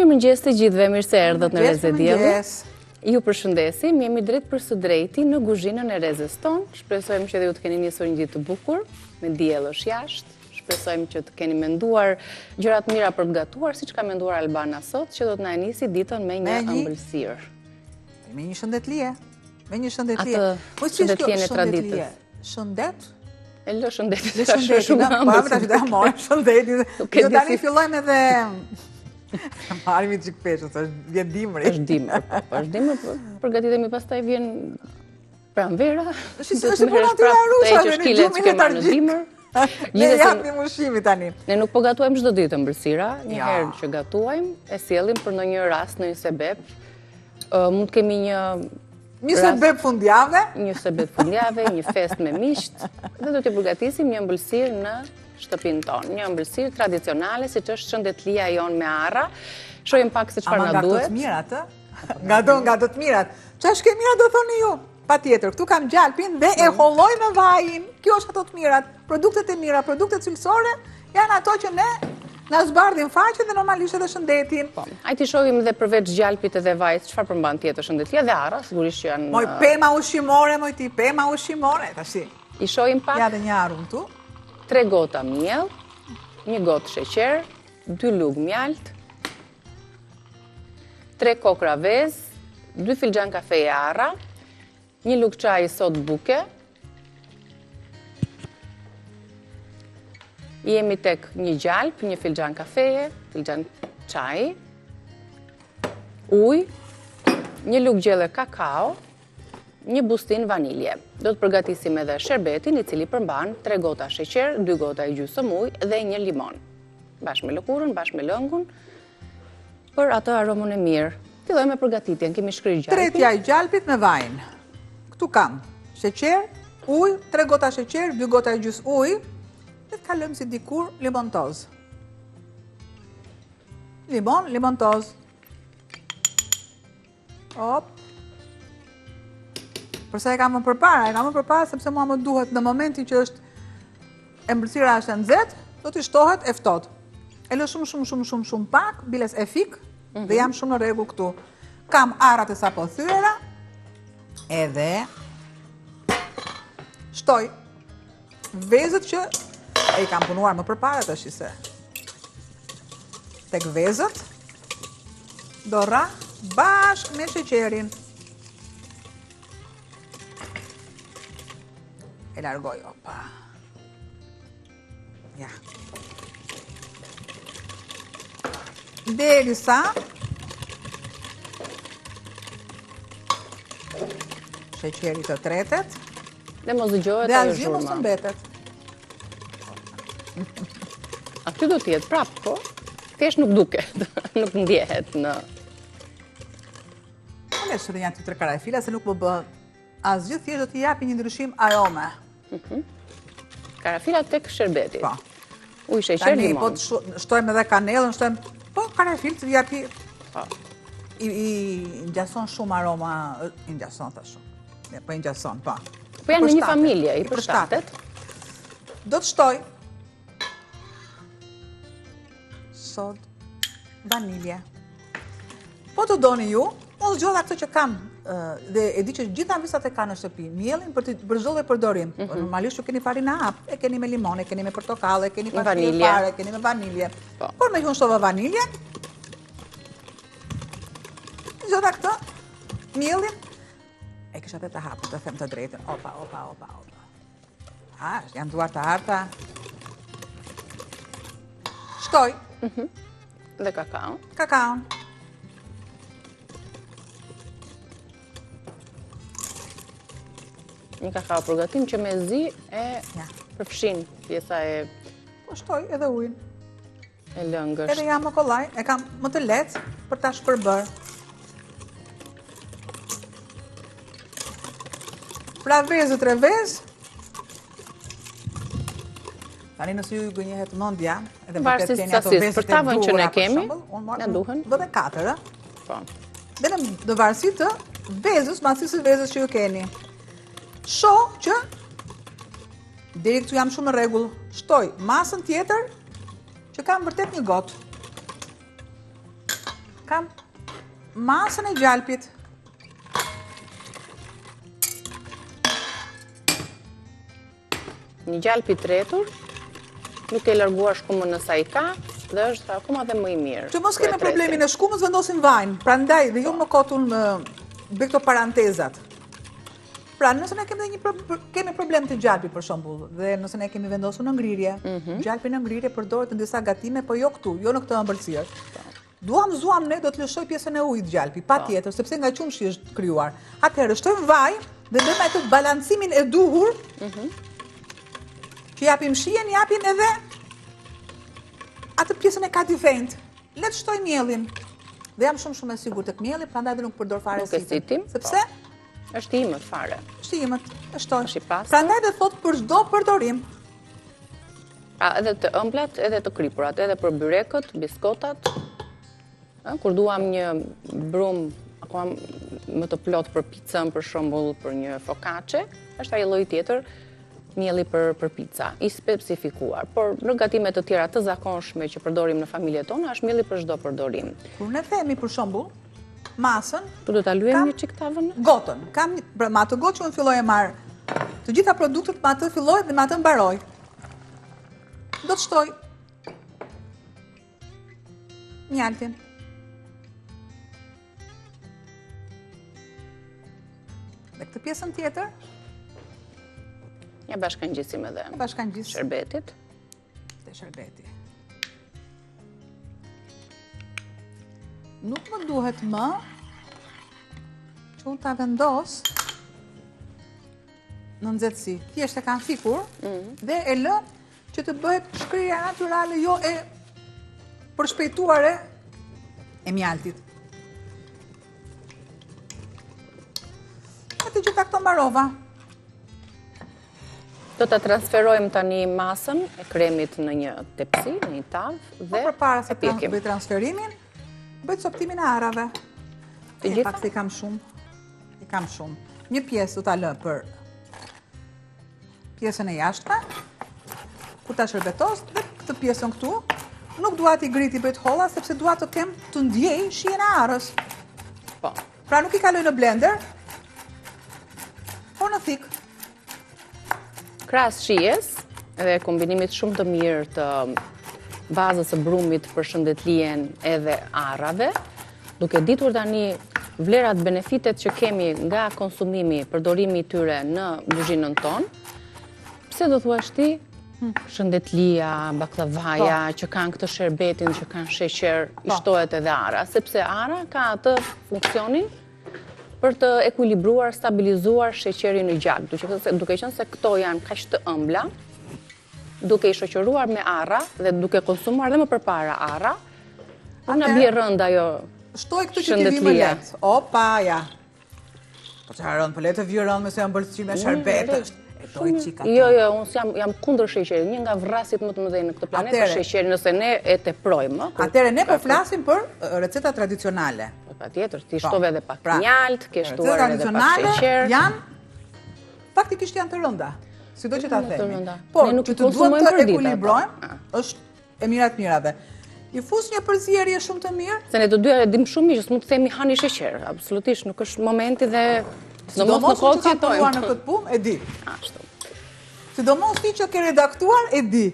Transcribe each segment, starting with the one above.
Mirëmëngjes të gjithëve, mirë se erdhët në Reze Dielli. Mirëmëngjes. Ju përshëndesim, jemi drejt për së drejti në kuzhinën e Rezes tonë. Shpresojmë që dhe ju të keni njësur një ditë të bukur, me diell është jashtë. Shpresojmë që të keni menduar gjërat mira për të gatuar, siç ka menduar Albana sot, që do të na nisi ditën me një ëmbëlsirë. Me një shëndetlie. Me një shëndetlie. Atë shëndetjen e traditës. Shëndet? E lë shëndetit të ka shumë ëmbëlsirë. Po, tash do marr shëndetin. Jo tani fillojmë edhe marrimi çik peshë, është vjen dimri. Është dimër, po, është dimër, përgatitemi pastaj vjen pranvera. Është puna e rusave, ne gjumi letargjik. Ne japim ushqimi tani. Ne nuk po gatuajmë çdo ditë ëmbëlsira, një herë që gatuajmë, e sjellim për ndonjë rast, në një sebeb. Mund të kemi një sebeb fundjavë, një fest me miqt, dhe do t'i përgatisim një ëmbëlsirë në shtëpinë tonë. Një ëmbëlsirë tradicionale, siç është shëndetlia jonë me arra. Shohim pak se çfarë na duhet. Nga të mirat, nga të mirat. Çfarë është mira do thoni ju? Patjetër, këtu kam gjalpin dhe e holloj me vajin. Kjo është ato të mirat. Produktet e mira, produktet cilësore janë ato që ne na zbardhin faqen dhe normalisht edhe shëndetin. Po. Hajde shohim edhe përveç gjalpit edhe vajit, çfarë përmban tjetër shëndetlia dhe arra, sigurisht që janë. Moj pema ushqimore, tash. I shohim pak. Ja dhe një arum këtu. 3 gota miell, 1 gotë sheqer, 2 lugë mjalt, 3 kokra vezë, 2 filxhan kafeje arra, 1 lugë çaji sot buke. Jemi tek 1 gjalp, 1 filxhan kafeje, filxhan çaji, ujë, 1 lugë gjelle kakao, 1 bustin vanilje. Do të përgatisim edhe sherbetin, i cili përmban 3 gota sheqer, 2 gota i gjysmë ujë dhe 1 limon. Bashkë me lëkurën, bashkë me lëngun, për atë aromën e mirë. Fillojmë me përgatitjen, kemi shkrirë gjalpin. Tretja i gjalpit me vajin. Këtu kam sheqer, ujë, 3 gota sheqer, 2 gota i gjysmë ujë, dhe të kalojmë si dikur limon toz. Limon toz. Hop. Përsa e kam më përpara, sepse mua më duhet në momentin që ëmbëlsira është e nxehtë, do t'i shtohet e ftohtë. E lë shumë pak, biles e fik, dhe jam shumë në rregull këtu. Kam arrat e sapo thyera, edhe shtoj vezët që e i kam punuar më përpara tash se. Tek vezët do ra bashkë me sheqerin. E largoj, opa. Ja. Derisa sheqeri të tretet. Dhe mos dëgjohet dhe ajo asgjë mos të mbetet. Aty do t'jetë prap, po? Thjesht nuk duket, nuk ndjehet në. Në lesh edhe janë të 3 karafila, se nuk më bë asgjë, thjesht do t'i japi një ndryshim arome. Karafila tek sherbeti. Po. Ujë, sheqer, limon. Po të shtojmë edhe kanellën, po karafil të japi. Po. I ngjason shumë aroma, i ngjason tash shumë. Po i ngjason, po. Po janë në një familje, i përshtatet. Do të shtoj sod vanilje. Po të doni ju, mos zgjodha këtë që kam, dhe e di që gjitha visat e ka në shtëpi, mielin për çdo lloj përdorim. Normalisht ju keni farina hap, e keni me limon, e keni me portokallë, e keni pastaj fare, e keni me vanilje. Por me që unë shtova vanilje, zgjodha këtë, mielin, e kisha të hapur, të them të drejtën. Opa. Janë duar të harta. Shtoj. Dhe kakao. Kakaon. Një kakao përgatim që me zi e përfshin pjesa e... Po shtoj edhe ujin. E lëngësht. Edhe jam më kollaj, e kam më të lehtë për ta shpërbër. Pra vezët revez. Tani nëse ju gënjehet mendja, edhe vërtet keni ato vezët për tavën që ne kemi, na duhen. Do të 4, Po. Dhe në varësi të vezës, masisë të vezës që ju keni. Shoh që deri këtu jam shumë në rregull. Shtoj masën tjetër që kam vërtet një gotë. kam masën e gjalpit. Një gjalp i tretur, nuk e larguar shkumën nësa i ka, dhe është akoma dhe më i mirë. Që mos kemi problemin e shkumës, vendosim vajnë. Prandaj, dhe jo më kotun bëj këto parantezat. Pra, nëse ne kemi problem të gjalpit për shembull, dhe nëse ne kemi vendosur në ngrirje, gjalpi në ngrirje përdoret në disa gatime, po jo këtu, jo në këtë ëmbëlsirë. Zuam ne do të lëshoj pjesën e ujit gjalpi, patjetër, sepse nga qumshi është krijuar. Atëherë shtojmë vaj dhe bëjmë atë balancimin e duhur. Që japim shijen, japim edhe atë pjesën e katifent. Le të shtoj miellin. Dhe jam shumë e sigurt tek mielli, prandaj dhe nuk përdor fare sitin. Sepse është i imët fare. Është i imët, e shtoj. Është i pastër. Prandaj dhe thot për çdo përdorim. Edhe të ëmblat, edhe të kripurat, edhe për byrekët, biskotat. Kur duam një brum akoma më të plot për picën, për shembull, për një focacce, është ai lloj tjetër mielli për pica, i specifikuar, por në gatime të tjera të zakonshme që përdorim në familjet tona, është mielli për çdo përdorim. Kur ne themi për shembull, masën, do ta lyejmë një çik tavën? Gotën. Kam pra me atë gotë që unë filloj e marr të gjitha produktet, me atë filloj dhe me atë mbaroj. Do të shtoj mjaltin. Dhe këtë pjesën tjetër, ja bashkangjisim edhe sherbetit. Dhe sherbeti. Nuk më duhet më që unë ta vendos në nxehtësi. Thjesht e kam fikur dhe e lë që të bëhet shkrirja natyrale, jo e përshpejtuare e mjaltit. E të gjitha këto mbarova. Do të transferojmë tani masën e kremit në një tepsi, në një tavë dhe përpara se të bëj transferimin, bëj coptimin e arave. Të gjitha? Pak se i kam shumë. Një pjesë do ta lë për pjesën e jashtme, ku ta shërbetos, dhe këtë pjesën këtu, nuk dua t'i griti bëjt holla, sepse dua të kem të ndjej shijen e arës. Po. Pra nuk i kaloj në blender, por në thik. Krahas shijes edhe kombinimit shumë të mirë të bazës së brumit për shëndetlien edhe arrave, duke ditur tani vlerat, benefitet që kemi nga konsumimi, përdorimi i tyre në kuzhinën tonë, pse do thuash ti shëndetlia, baklavaja, që kanë këtë sherbetin, që kanë sheqer, i shtohet edhe ara, sepse ara ka atë funksionin për të ekuilibruar, stabilizuar sheqerin në gjak, duke qenë se këto janë kaq të ëmbla, duke i shoqëruar me arra dhe duke konsumuar dhe më përpara arra, na bie rënd ajo shëndetlia. Shtoj këtu që t'i vi më lehtë. Opa, ja. Po çfarë rënd, po le të vi rënd me se ëmbëlsirë me sherbet është. Jo, unë jam kundër sheqerit, një nga vrasjet më të mëdhenj në këtë planet është sheqeri, nëse ne e teprojmë. Atëherë ne po flasim për receta tradicionale. Patjetër, ti shtove edhe pak mjalt, ke shtuar edhe pak sheqer. Tradicionale janë faktikisht janë të rënda, sido që ta themi. Por që të duhet të ekuilibrojmë, është e mirat mirave. I fus një përzierje shumë të mirë. Se ne të dyja e dim shumë mirë që s'mund të themi hani sheqer, absolutisht, nuk është momenti dhe sidomos në kohë që jetojmë. Në këtë punë e di. Ashtu. Sidomos ti që ke redaktuar e di.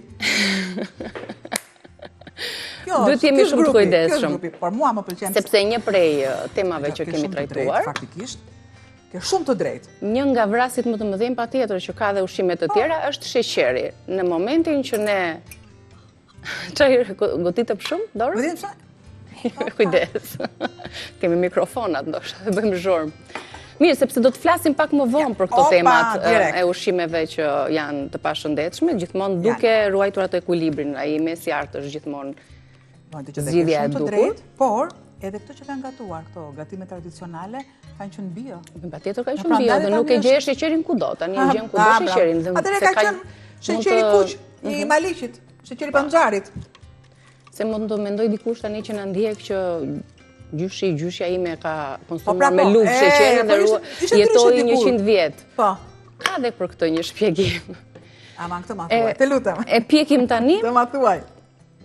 Duhet jemi shumë të kujdesshëm. Por mua më pëlqen. Sepse një prej temave që kemi trajtuar, faktikisht, ke shumë të drejtë. Një nga vrasjet më të mëdhenj patjetër që ka dhe ushqime të tjera është sheqeri. Në momentin që ne çaj goditëm shumë, Dorë? Vëdim sa? Kujdes. Kemi mikrofonat ndoshta dhe bëjmë zhurmë. Mirë, sepse do të flasim pak më vonë për këto temat e ushqimeve që janë të pashëndetshme, gjithmonë duke ruajtur atë ekuilibrin, ai mesjartë është gjithmonë zgjidhja e duhur. Por edhe këto që kanë gatuar, këto gatime tradicionale, kanë qenë bio. Patjetër kanë qenë bio dhe nuk e gjej sheqerin kudo, tani e gjen kudo sheqerin. Atëherë ka qenë sheqeri kuq i maliqit, sheqeri panxharit. Se mund të mendoj dikush tani që na ndjek që gjyshja ime ka konsumuar me luftë sheqerin dhe jetoi 100 vjet. Po. Ka dhe për këtë një shpjegim. Ama këtë ma thuaj, të lutem. E pjekim tani. Të ma thuaj.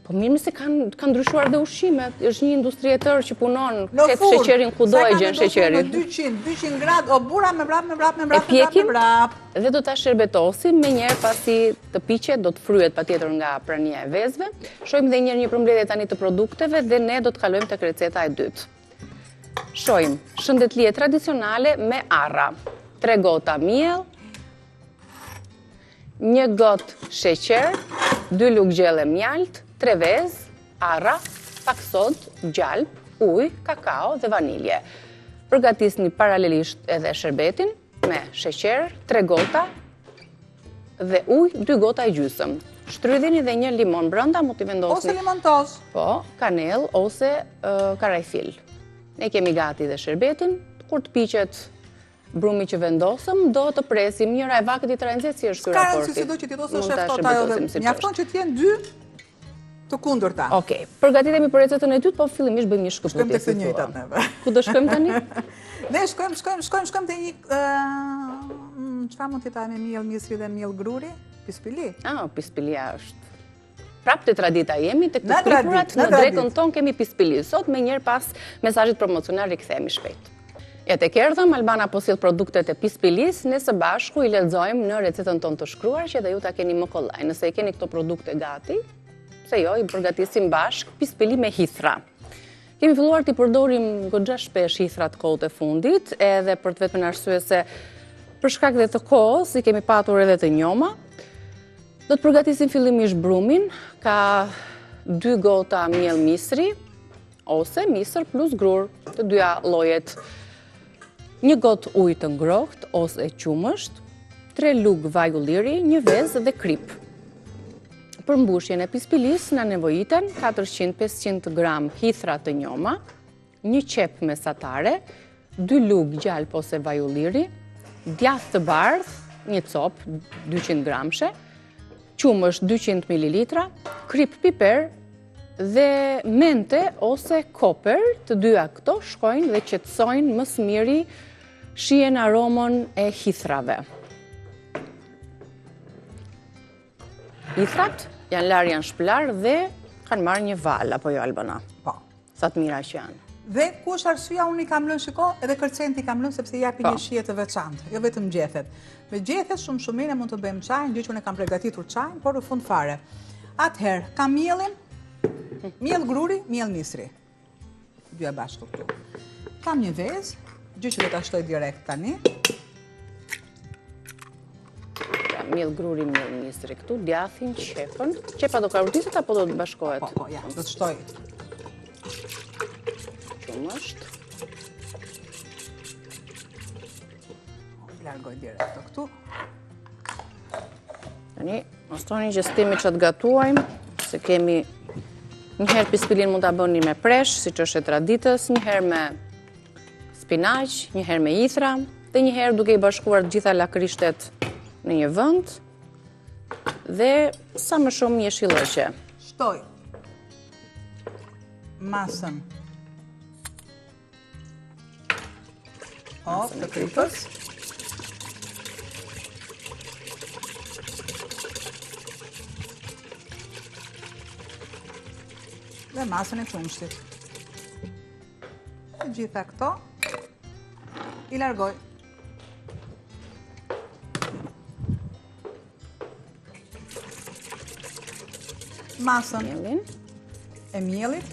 Po mirë se kanë ndryshuar dhe ushqimet. Është një industri e tërë që punon, Në ketë furrë, sheqerin kudo e gjen sheqerin. Në 200 gradë, o bura me vrap. E pjekim dhe do ta shërbetosim me njerë pasi të piqet, do të fryet patjetër nga prania e vezëve. Shohim dhe një përmbledhje tani të produkteve dhe ne do të kalojmë tek receta e dytë. Shohim shëndetlije tradicionale me arra. 3 gota miell, 1 gotë sheqer, 2 lugë gjelle mjalt, 3 vezë, arra, pak sodë, gjalp, ujë, kakao dhe vanilje. Përgatisni paralelisht edhe shërbetin me sheqer, 3 gota dhe ujë, 2 gota e gjysëm. Shtrydhini dhe 1 limon brenda, mund t'i vendosni. Ose limon toz. Po, kanell ose karajfil. Ne kemi gati dhe shërbetin, kur të piqet brumi që vendosëm, do të presim njëra e vakët i tranzit si është ky raporti. Ska si do që ti do së sheftot ajo dhe mjafton që t'jen 2 të kundërta. Okej, përgatitemi për recetën e dytë, po fillimisht bëjmë një shkëputje. Shkojmë të këtë njëjtat neve. Ku do shkojmë tani? Ne shkojmë të një... Çfarë mund t'jeta me miell misri dhe miell gruri? Pispili. Pispilia është. Prap të tradita jemi, të këtë prikurat, në drekën ton kemi pispili. Sot me njerë pas mesazhit promocional rikthehemi shpejt. Ja tek erdhëm, Albana po sjell produktet e pispilis, ne së bashku i lexojmë në recetën tonë të shkruar që dhe ju ta keni më kollaj. Nëse i keni këto produkte gati, se jo, i përgatisim bashk pispili me hithra. Kemi filluar t'i përdorim goxha shpesh hithrat kohët e fundit, edhe për të vetëm arsye se për shkak dhe të kohës i kemi patur edhe të njoma. Do të përgatisim fillimisht brumin, ka 2 gota miell misri ose misër plus grur, të dyja llojet. 1 gotë ujë të ngrohtë ose qumësht, 3 lugë vaj ulliri, 1 vezë dhe krip. Për mbushjen e pispilis na nevojiten 400-500 gram hithra të njoma, 1 qep mesatare, 2 lugë gjalp ose vaj ulliri, djath të bardh, 1 cop 200 gramshe, qumësht 200 ml, krip piper dhe mente ose koper, të dyja këto shkojnë dhe qetësojnë më së miri shihen aromën e hithrave. Hithrat janë larë, janë shplar dhe kanë marrë një val, apo jo Albana? Po. Sa të mira që janë. Dhe ku është arsyeja, unë i kam lënë shiko, edhe kërcenti i kam lënë sepse japi një shije të veçantë, jo vetëm gjethet. Me gjethet shumë mund të bëjmë çajin, gjë që unë kam përgatitur çajin, por në fund fare. Atëherë, kam miellin, miell gruri, miell misri. Dyja bashkë këtu. Kam një vezë, gjë që do ta shtoj direkt tani. Miell gruri, miell misri këtu, djathin, qepën. Qepa do karutiset apo do të bashkohet? Po, ja, do të shtoj. Qumësht. Largoj direkt këtu. Tani, mos thoni që s'kemi që të gatuajmë, se kemi njëherë pispilin mund ta bëni me presh, siç është e traditës, njëherë me spinaq, njëherë me hithra, dhe njëherë duke i bashkuar të gjitha lakrishtet në një vend dhe sa më shumë jeshillëqe. Shtoj masën të kripës. Dhe masën e qumshtit. Të gjitha këto i largoj. Masën e miellit,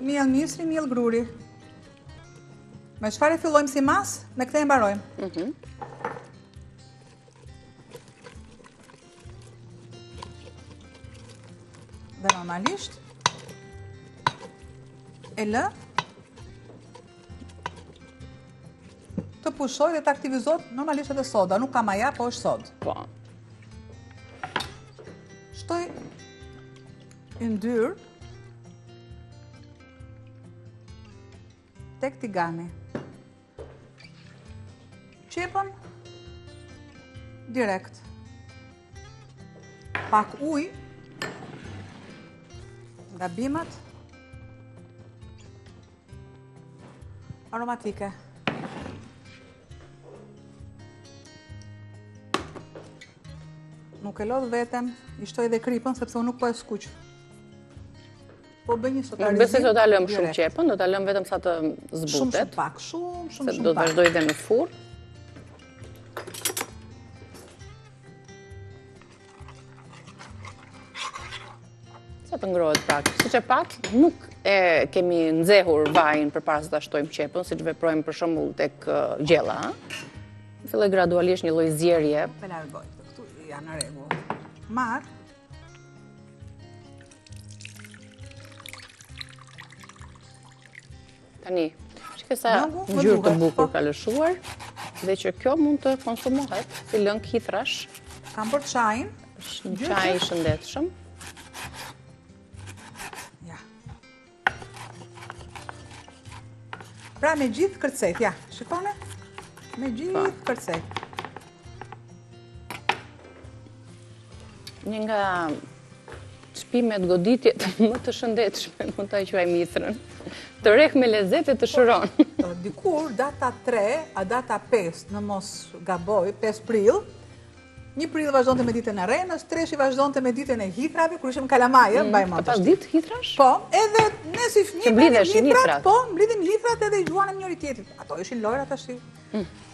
miell misri, miell gruri. Me çfarë fillojmë si masë, me këtë e mbarojmë. Dhe normalisht e lë të pushoj dhe të aktivizohet normalisht edhe soda, nuk ka maja, po është sodë. Po. Shtoj yndyrë tek tigani. Qepën direkt. Pak ujë nga bimat aromatike. Nuk e lodh veten, i shtoj edhe kripën sepse unë nuk po e skuq. po bëj një Nuk sotarizim. besoj se do ta lëm shumë direkt. qepën, do ta lëm vetëm sa të Shumë zbutet. pak, shumë Se do të pak. vazhdoj dhe në furr. Sa të ngrohet pak. Siç e pat, nuk e kemi nxehur vajin përpara se ta shtojmë qepën, siç veprojmë për shembull tek gjella, ëh. Filloj gradualisht një lloj zjerje. Po largoj, këtu janë në rregull. Marr. Tani, shikoj sa Lëngu, më ngjyrë të duhet, bukur po. ka lëshuar dhe që kjo mund të konsumohet si lëng hitrash. Kam bërë çajin. Është një çaj i shëndetshëm. Ja. Pra me gjithë kërcet, ja, shikone? Me gjithë kërcet. Një nga shpimet goditjet më të shëndetshme, mund ta quaj mithrën. Të rreh me lezet e të shëron. Dikur, data 3, a data 5, në mos gaboj, 5 prill, 1 prill vazhdonte me ditën e renës, 3 vazhdonte me ditën e hitrave, kur ishim kalamaje, mbaj Ka mend. pas ditë hitrash? Po, edhe ne si fëmijë Që mblidheshin hitrat. po, mblidhim hitrat edhe i gjuanim njëri tjetrit. Ato ishin lojra tash.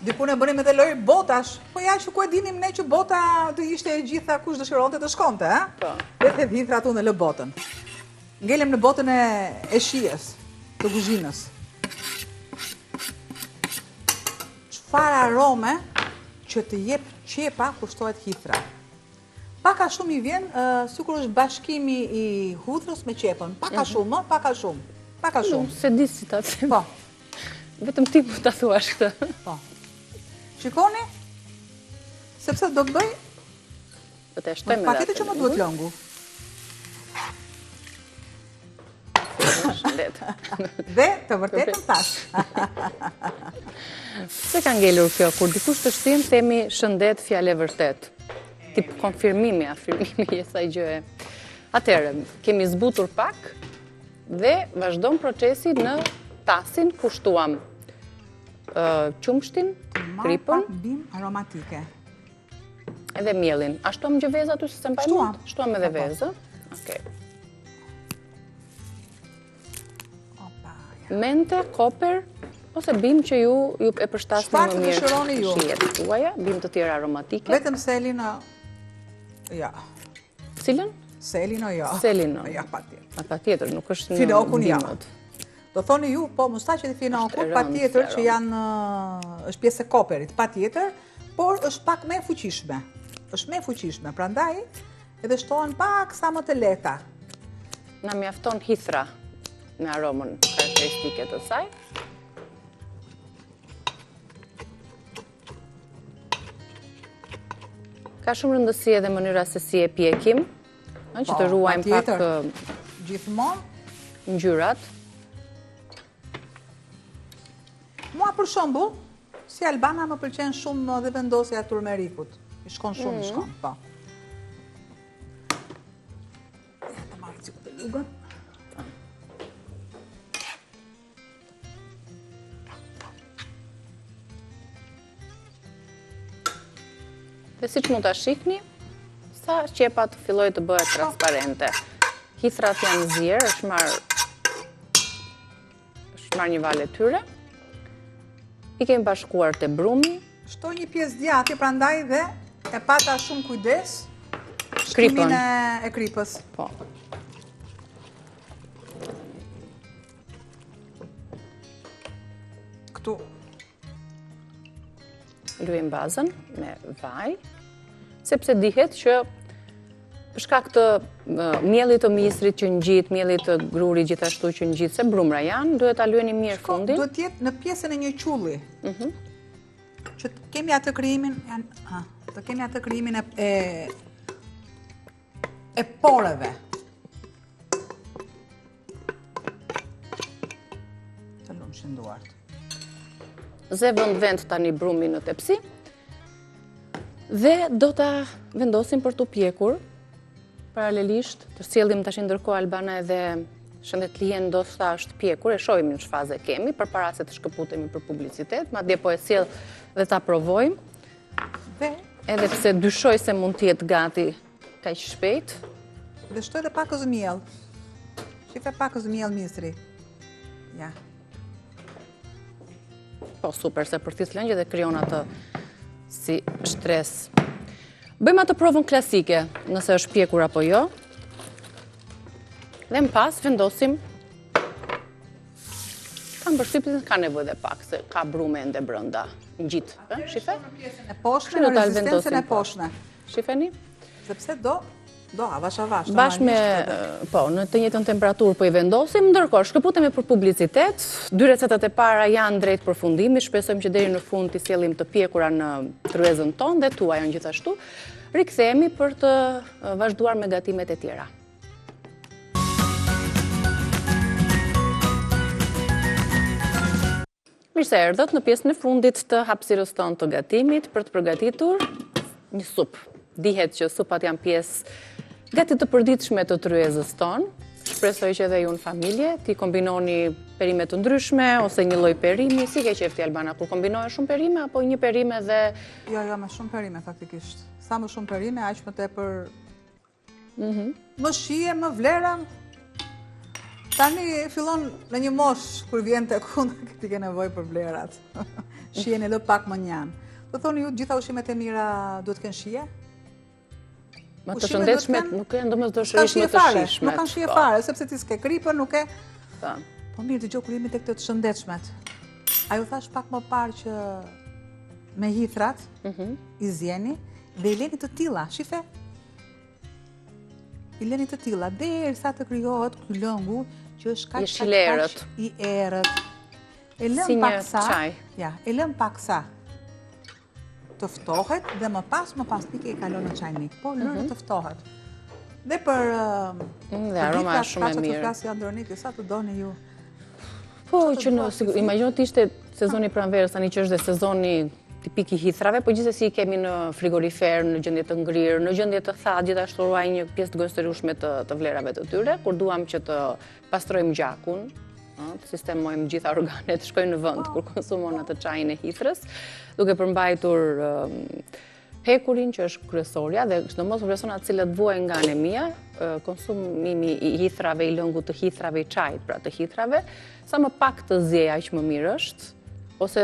Diku ne bënim edhe lojë botash. Po ja që ku e dinim ne që bota të ishte e gjitha kush dëshironte të shkonte, ha? Po. Le të hithrat unë lë botën. Ngelem në botën e shijes, të kuzhinës. Çfarë arome që të jep qepa kushtohet hithra. Paka shumë i vjen, sikur është bashkimi i hudhrës me qepën. Paka shumë, paka shumë. Paka Nuk shumë. se di si ta them. Po, Vetëm ti mund ta thuash këtë. po. Shikoni, sepse do të bëj, Do të shtojmë patjetër që më duhet lëngu. Shëndet. Dhe të vërtetën tash. Se ka ngelur kjo, kur dikush të shtim, themi shëndet fjale vërtet. Tip konfirmimi, afirmimi e saj gjëje. Atëherë, kemi zbutur pak dhe vazhdon procesi në tasin ku shtuam qumshtin, Marr kripën pak bim aromatike. edhe mielin. A shtuam gjë vezë aty se se mbaj Shtuam. mend? Shtuam edhe Po. vezë. Okej. Opa, ja. Mente, koper, ose bim që ju e përshtasni Çfarë më të mirë dëshironi ju? shijet tuaja, bim të tjera aromatike. Vetëm selino, ja. Cilën? Selino, ja. Selino. Ja, patjetër. Patjetër, nuk është në Finokun ja. bimët. Do thoni ju, po mustaqet e finokut, Është e pa rëndë, tjetër se që janë, është pjesë e koperit, pa tjetër, por është pak me fuqishme. është me fuqishme, prandaj edhe shtohen pak sa më të lehta. Na mjafton hithra me aromën karakteristike të saj. Ka shumë rëndësi edhe mënyra se si e pjekim, që të ruajmë pak Gjithmonë ngjyrat. Mua për shembull, si Albana më pëlqen shumë dhe vendosja e turmerikut. I shkon shumë, i shkon, po. Ja të marrë cikut e lugën. Dhe si që mund të shikni, sa qepat filloj të bëhet transparente. Hithrat janë zjerë, është marrë një valë e tyre. I kemi bashkuar të brumi. Shtoj një pjesë djati, prandaj dhe e pata shumë kujdes Kripën. shtimin e kripës. Po. Këtu. Lyejmë bazën me vaj, sepse dihet që për shkak të miellit të misrit që ngjit, miellit të grurit gjithashtu që ngjit, se brumra janë, duhet ta lyeni mirë fundin. Duhet të jetë në pjesën e një qulli. Që të kemi atë krijimin, të kemi atë krijimin e poreve. Të lumshin duart. Ze vend tani brumi në tepsi dhe do ta vendosim për t'u pjekur. Paralelisht, të sjellim tash ndërkohë Albana edhe shëndetlien ndoshta është pjekur, e shohim në ç'faze kemi përpara se të shkëputemi për publicitet, madje po e sjell dhe ta provojmë. Dhe Edhe pse dyshoj se mund të jetë gati kaq shpejt. dhe shtoj edhe pak miell. Shife pakës miell misri. Ja. Po, super, se për thithë lëngjë dhe kryon atë si shtres. Bëjmë atë provën klasike, nëse është pjekur apo jo. Dhe më pas vendosim. Kam përshtypjen ka nevojë dhe pak, se ka brume ende brenda. Ngjit, shife? Në pjesën e poshtme, në rezistencën e poshtme. Shifeni? Sepse do avash. Bashkë me, po, në të njëjtën temperaturë po i vendosim, ndërkohë shkëputemi për publicitet. 2 recetat e para janë drejt përfundimit, shpresojmë që deri në fund t'i sjellim të pjekura në tryezën tonë dhe tuaj janë gjithashtu. Rikthehemi për të vazhduar me gatimet e tjera. Mirë se erdhët në pjesën e fundit të hapësirës tonë të gatimit për të përgatitur një supë. Dihet që supat janë pjesë gati të përditshme të tryezës tonë. Shpresoj që edhe ju në familje ti kombinoni perime të ndryshme ose një lloj perimi. Si ke qefti Albana, kur kombinohesh shumë perime apo një perime dhe Jo, me shumë perime faktikisht. Sa më shumë perime, aq më tepër më shije, më vlera. Tani fillon në një mosh kur vjen tek unë ti ke nevojë për vlerat. Shijen edhe pak më njan. Do thoni ju gjitha ushqimet e mira duhet të kenë shije? Më të shëndetshme, nuk janë domosdoshmërisht më të shijshme. Nuk kanë shije fare, sepse ti s'ke kripën, nuk e. Po mirë, dëgjoj kur jemi tek të shëndetshmet. Ai u thash pak më parë që me hithrat i zjeni dhe i leni të tilla, shife? I leni të tilla derisa të krijohet ky lëngu që është kaq i errët. E lëm pak sa. Ja, e lëm pak sa. Të ftohet dhe më pas pike i kalon në çajnik, po lëre të ftohet. Dhe për dhe aroma është shumë e mirë. Të flasë Androniki, sa të doni ju? Po, që imagjino të ishte sezoni pranverës, tani që është dhe sezoni tipik i hithrave, po gjithsesi i kemi në frigorifer, në gjendje të ngrirë, në gjendje të thatë, gjithashtu ruaj një pjesë të gojësërushme të vlerave të tyre, kur duam që të pastrojmë gjakun, të sistemojmë gjitha organet, shkojnë në vend kur konsumon atë çajin e hithrës, duke përmbajtur hekurin që është kryesorja dhe çdo mos personat të cilët vuajnë nga anemia, konsumimi i hithrave, i lëngut të hithrave, i çajit pra të hithrave, sa më pak të ziej aq më mirë është, ose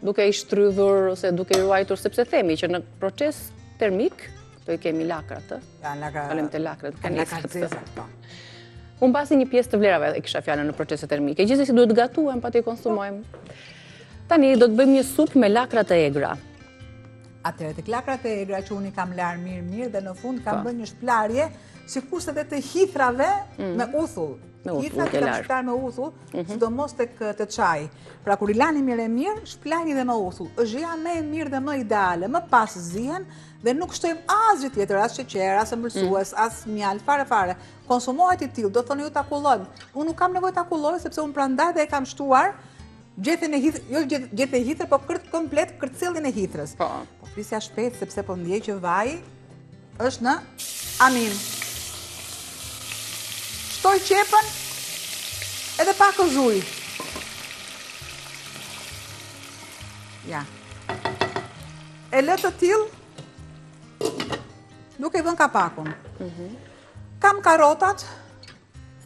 duke i shtrydhur ose duke i ruajtur, sepse themi që në proces termik do i kemi lakrat, falem të lakrat, unë pasi një pjesë të vlerave e kisha fjalën në procese termike. Gjithsesi duhet gatuhem pa të i konsumojmë. Tani do të bëjmë një supë me lakrat e egra. Atëherë tek lakrat e egra që unë i kam larë mirë dhe në fund kam bërë një shplarje, sikurse edhe të hithrave me uthull. Hithrat i kam shplar me uthull, sidomos tek të çaji. Pra kur i lani mirë, shplani dhe me uthull. Është gjëja më e mirë dhe më ideale. Më pas zihen dhe nuk shtojmë asgjë tjetër, as sheqer, as ëmbëlsues, as mjalt, fare. Konsumohet i tillë, do thoni ju ta kullojmë. Unë nuk kam nevojë ta kulloj sepse unë prandaj dhe e kam shtuar gjethen e hithrës, jo gjethen e hithrës, po komplet kërcellin e hithrës. Po flisja shpejt sepse po ndjej që vaji është në amin. Shtoj qepën edhe pak ujë. Ja. E lë të tillë duke vënë kapakun. Kam karotat,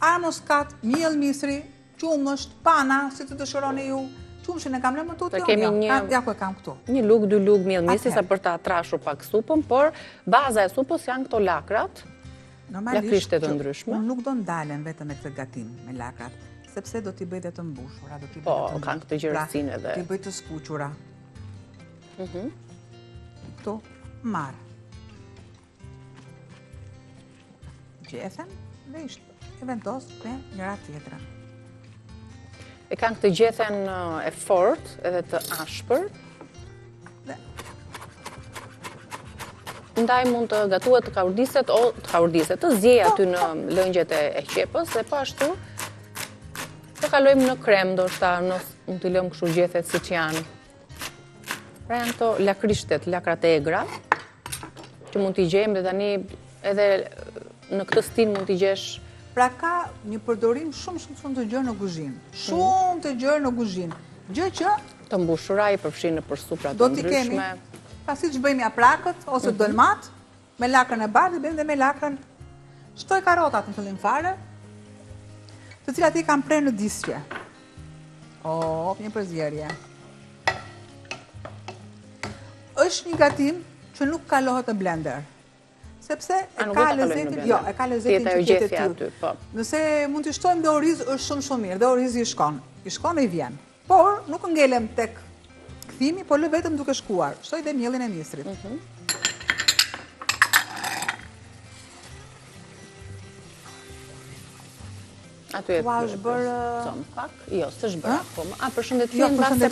armoskat, miell misri, qumësht, pana, si të dëshironi ju. Qumshin e kam lënë më tutje. Ja ku e kam këtu. Një lugë, 2 lugë miell misri sa për ta trashur pak supën, por baza e supës janë këto lakrat. Normalisht të ndryshme. Unë nuk do ndalen vetëm me këtë gatim me lakrat, sepse do t'i bëj dhe të mbushura, do t'i bëj të kanë këtë gjerësinë edhe. Do t'i bëj të skuqura. Këtu marr. Gjethen dhe e vendos me njëra tjetra. E kanë këtë gjethen e fortë edhe të ashpër. Ndaj mund të gatuhet të zjej aty në lëngjet e qepës dhe po ashtu të kalojmë në krem, ndoshta mund t'i lëmë kështu gjethet siç janë. Pra janë këto lakrishtet, lakrat e egra, që mund t'i gjejmë dhe tani edhe në këtë stil mund t'i gjesh. Pra ka një përdorim shumë të gjerë në kuzhinë. Shumë të gjerë në kuzhinë. Gjë që të mbushura i përfshin në supra të ndryshme. Pra si që bëjmë japrakët, ose dolmat, me lakrën e bardhë, bëjmë dhe me lakrën. Shtoj karotat në fillim fare, të cilat i kam prerë në disqe. Një përzierje. Është një gatim që nuk kalohet në blender. Sepse e ka lezetin, jo, e ka lezetin që tjetë e tillë. Nëse mund të shtojmë dhe oriz, është shumë mirë, dhe orizi i shkon e i vjen. Por, nuk ngelem tek kthimi, por lë vetëm duke shkuar. Shtoj dhe mielin e nisrit. Aty e është bërë... pak? Jo, s'është bërë akoma. Përshëndetjen base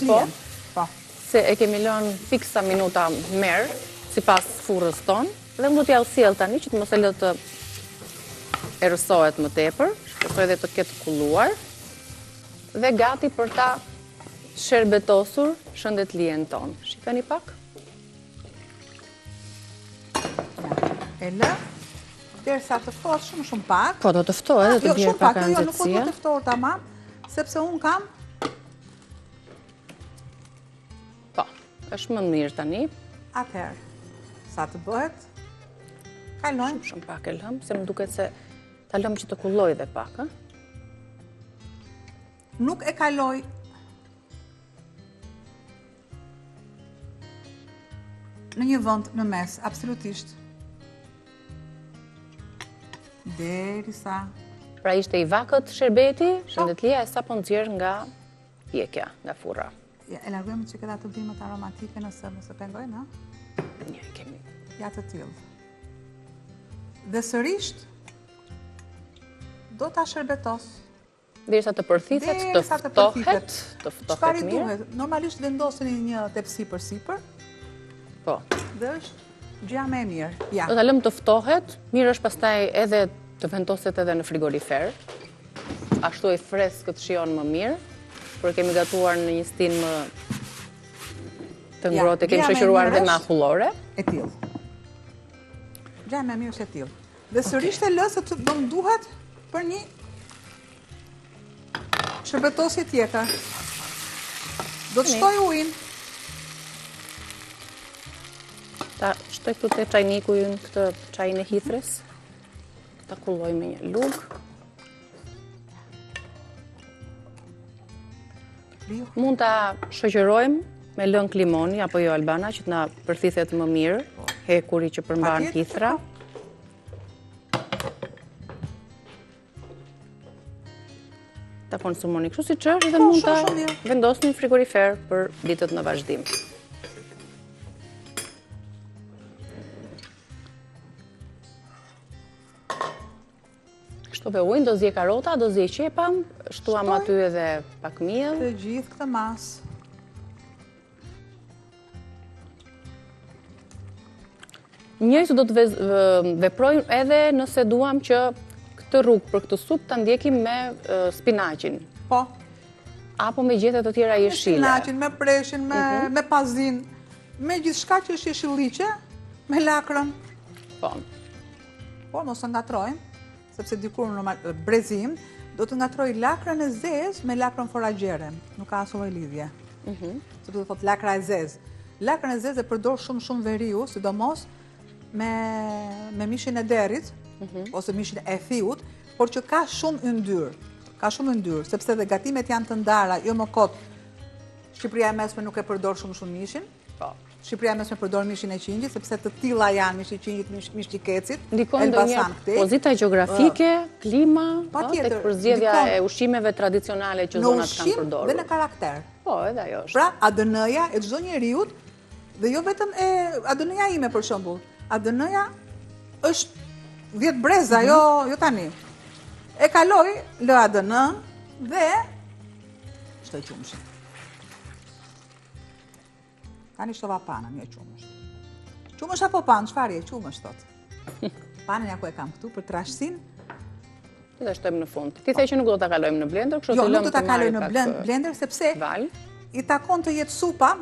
po. Se e kemi lënë fiksa minuta merë, si pas furrës tonë, dhe më do t'ja sjell tani që të mos e lë të erësohet më tepër, shpresoj edhe të ketë kulluar, dhe gati për ta shërbetosur shëndetlijen tonë. Shikani pak. E lë, derisa të ftohet shumë pak. Po, do të ftohet edhe të bjerë pak nxehtësia. Jo, nuk do të ftohet tamam, sepse unë kam. Po, është më mirë tani. Atëherë, sa të bëhet, kalojmë. Shumë pak e lëm, se më duket se ta lëm që të kulloj dhe pak, ha? Nuk e kaloj në një vend në mes, absolutisht. Derisa. Pra ishte i vakët shërbeti, shëndetlia e sapo nxjerr nga pjekja, nga furra. E largojmë që këta të bimët aromatike nëse pengojnë, ha? Një, kemi. Ja të tillë. Dhe sërisht, do ta shërbetos. Derisa të përthithet, të ftohet mirë. Çfarë duhet? Normalisht vendoseni një tepsi për sipër. Po. Dhe është gjëja më e mirë. Ja. Do ta lëm të ftohet, mirë është pastaj edhe të vendoset edhe në frigorifer. Ashtu e freskët shijon më mirë, por kemi gatuar në një stin më të ngrohtë, kemi shoqëruar dhe me akullore. E tillë. Gjëja më e mirë është e tillë. Dhe sërish të lë se do më duhet për një shërbetosje tjetër. Do të shtoj ujin. Ta shtoj këtu te çajniku ynë këtë çajin e hithres. Ta kulloj me një lugë. Mund ta shoqërojmë me lëng limoni apo jo Albana që të na përthithet më mirë, hekuri që përmban hithra. Ta konsumoni kështu siç është dhe mund ta vendosni në frigorifer për ditët në vazhdim. Shtove ujnë, do zje karota, do zje qepa, shtuam aty edhe pak miell. Të gjithë këtë mas. Njerëzit do të veprojnë edhe nëse duam që këtë rrugë për këtë supë ta ndjekim me spinaqin. Po. Apo me gjethe të tjera jeshile. Me spinaqin, me preshin, me pazin, me gjithçka që është jeshilliqe, me lakrën. Po. Po, mos të ngatrojmë, sepse dikur në brezim, do të ngatroj lakrën e zezë me lakrën foragjere. Nuk ka asnjë lidhje. Sepse do të thotë lakra e zezë. Lakrën e zezë e përdor shumë veriu, sidomos me mishin e derit, ose mishin e thiut, por që ka shumë yndyrë. Ka shumë yndyrë, sepse dhe gatimet janë të ndara, jo më kot. Shqipëria e mesme nuk e përdor shumë mishin. Shqipëria e mesme përdor mishin e qingjit, sepse të tilla janë mishi i qingjit, mishi i kecit. Ndikon ndonjëherë pozita gjeografike, klima, tek përzgjedhja e ushqimeve tradicionale që zonat kanë përdorur. Në ushqim dhe në karakter. Po, edhe ajo është. Pra, ADN-ja e çdo njeriu, dhe jo vetëm e ADN-ja ime për shembull. ADN-ja është 10 breza, jo tani. E kaloj lë ADN dhe shtoj qumësht. Tani shtova panën, jo qumësht. Qumësht apo panë, çfarë je qumësht thot? Panën ja ku e kam këtu për trashësinë. Dhe shtojmë në fund. Ti the që nuk do ta kalojmë në blender, kështu të lëmë. Jo, nuk do ta kaloj në blender sepse i takon të jetë supa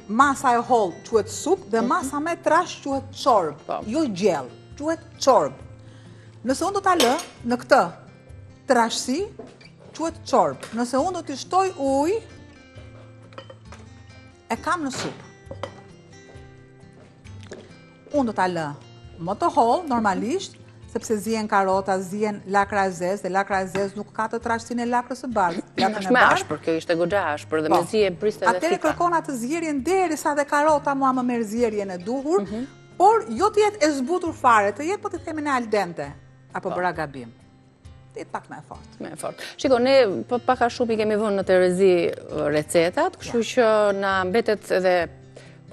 masa e hollë quhet supë dhe masa me trash quhet çorbë, jo gjellë, quhet çorbë. Nëse unë do ta lë në këtë trashësi, quhet çorbë. Nëse unë do t'i shtoj ujë, e kam në supë. Unë do ta lë më të hollë, normalisht, sepse zihen karota, zihen lakra e zezë, dhe lakra e zezë nuk ka të trashësinë e lakrës së bardhë. Është me ashpër, kjo ishte goxha ashpër dhe me zije priste dhe thika. Atëherë kërkon atë zjerjen derisa dhe karota mua më merr zjerjen e duhur, por jo të jetë e zbutur fare, të jetë po të themin e al dente, apo bëra gabim. Të jetë pak më e fortë. Më e fortë. Shiko, ne pak a shumë i kemi vënë në terezi recetat, kështu që na mbetet edhe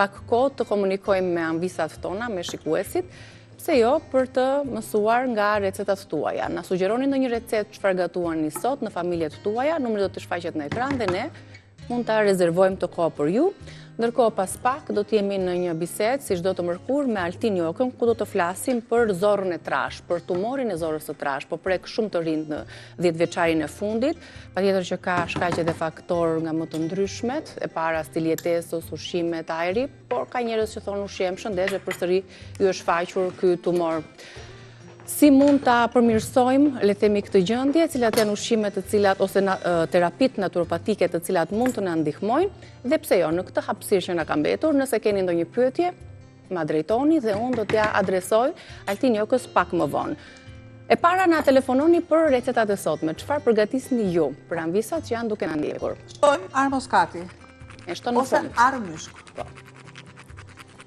pak kohë të komunikojmë me anvisat tona, me shikuesit, pse jo për të mësuar nga recetat tuaja. Na sugjeroni ndonjë recetë çfarë gatuani sot në familjet tuaja, numri do të shfaqet në ekran dhe ne mund ta rezervojmë të kohë për ju. Ndërkohë pas pak do të jemi në një bisedë si çdo të mërkurë me Altin Jokën, ku do të flasim për zorrën e trash, për tumorin e zorrës së trash, po prek shumë të rinj në 10 vjeçarin e fundit, patjetër që ka shkaqe dhe faktor nga më të ndryshmet, e para stili jetesës, ushqimet, ajri, por ka njerëz që thonë ushqim shëndesh dhe përsëri ju është shfaqur ky tumor. Si mund ta përmirësojmë, le të themi këtë gjendje, cilat janë ushqimet të cilat ose terapitë naturopatike të cilat mund të na ndihmojnë, dhe pse jo, në këtë hapësirë që na ka mbetur, nëse keni ndonjë pyetje, ma drejtoni dhe unë do t'ja adresoj Altin Jokës pak më vonë. E para na telefononi për recetat e sotme. Çfarë përgatisni ju për anvisat që janë duke na ndjekur? Shtojmë armoskati. Ose armyshk.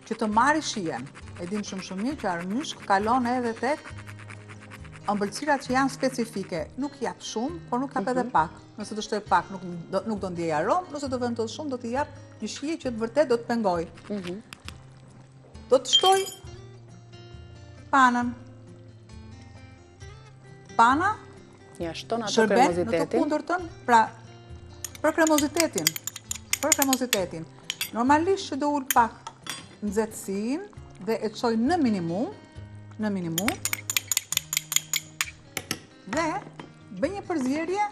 Që të marrë shijen. E dim shumë mirë që armyshk kalon edhe tek ëmbëlsirat që janë specifike. Nuk jap shumë, por nuk jap edhe pak. Nëse të shtoj pak, nuk do ndjej aromë, nëse të vendos shumë, do t'i jap një shije që vërtet do të pengoj. Do të shtoj panën. Pana shërben në të kundërtën, pra për kremozitetin. Normalisht që do ul pak nxehtësinë dhe e çoj në minimum, dhe bëj një përzierje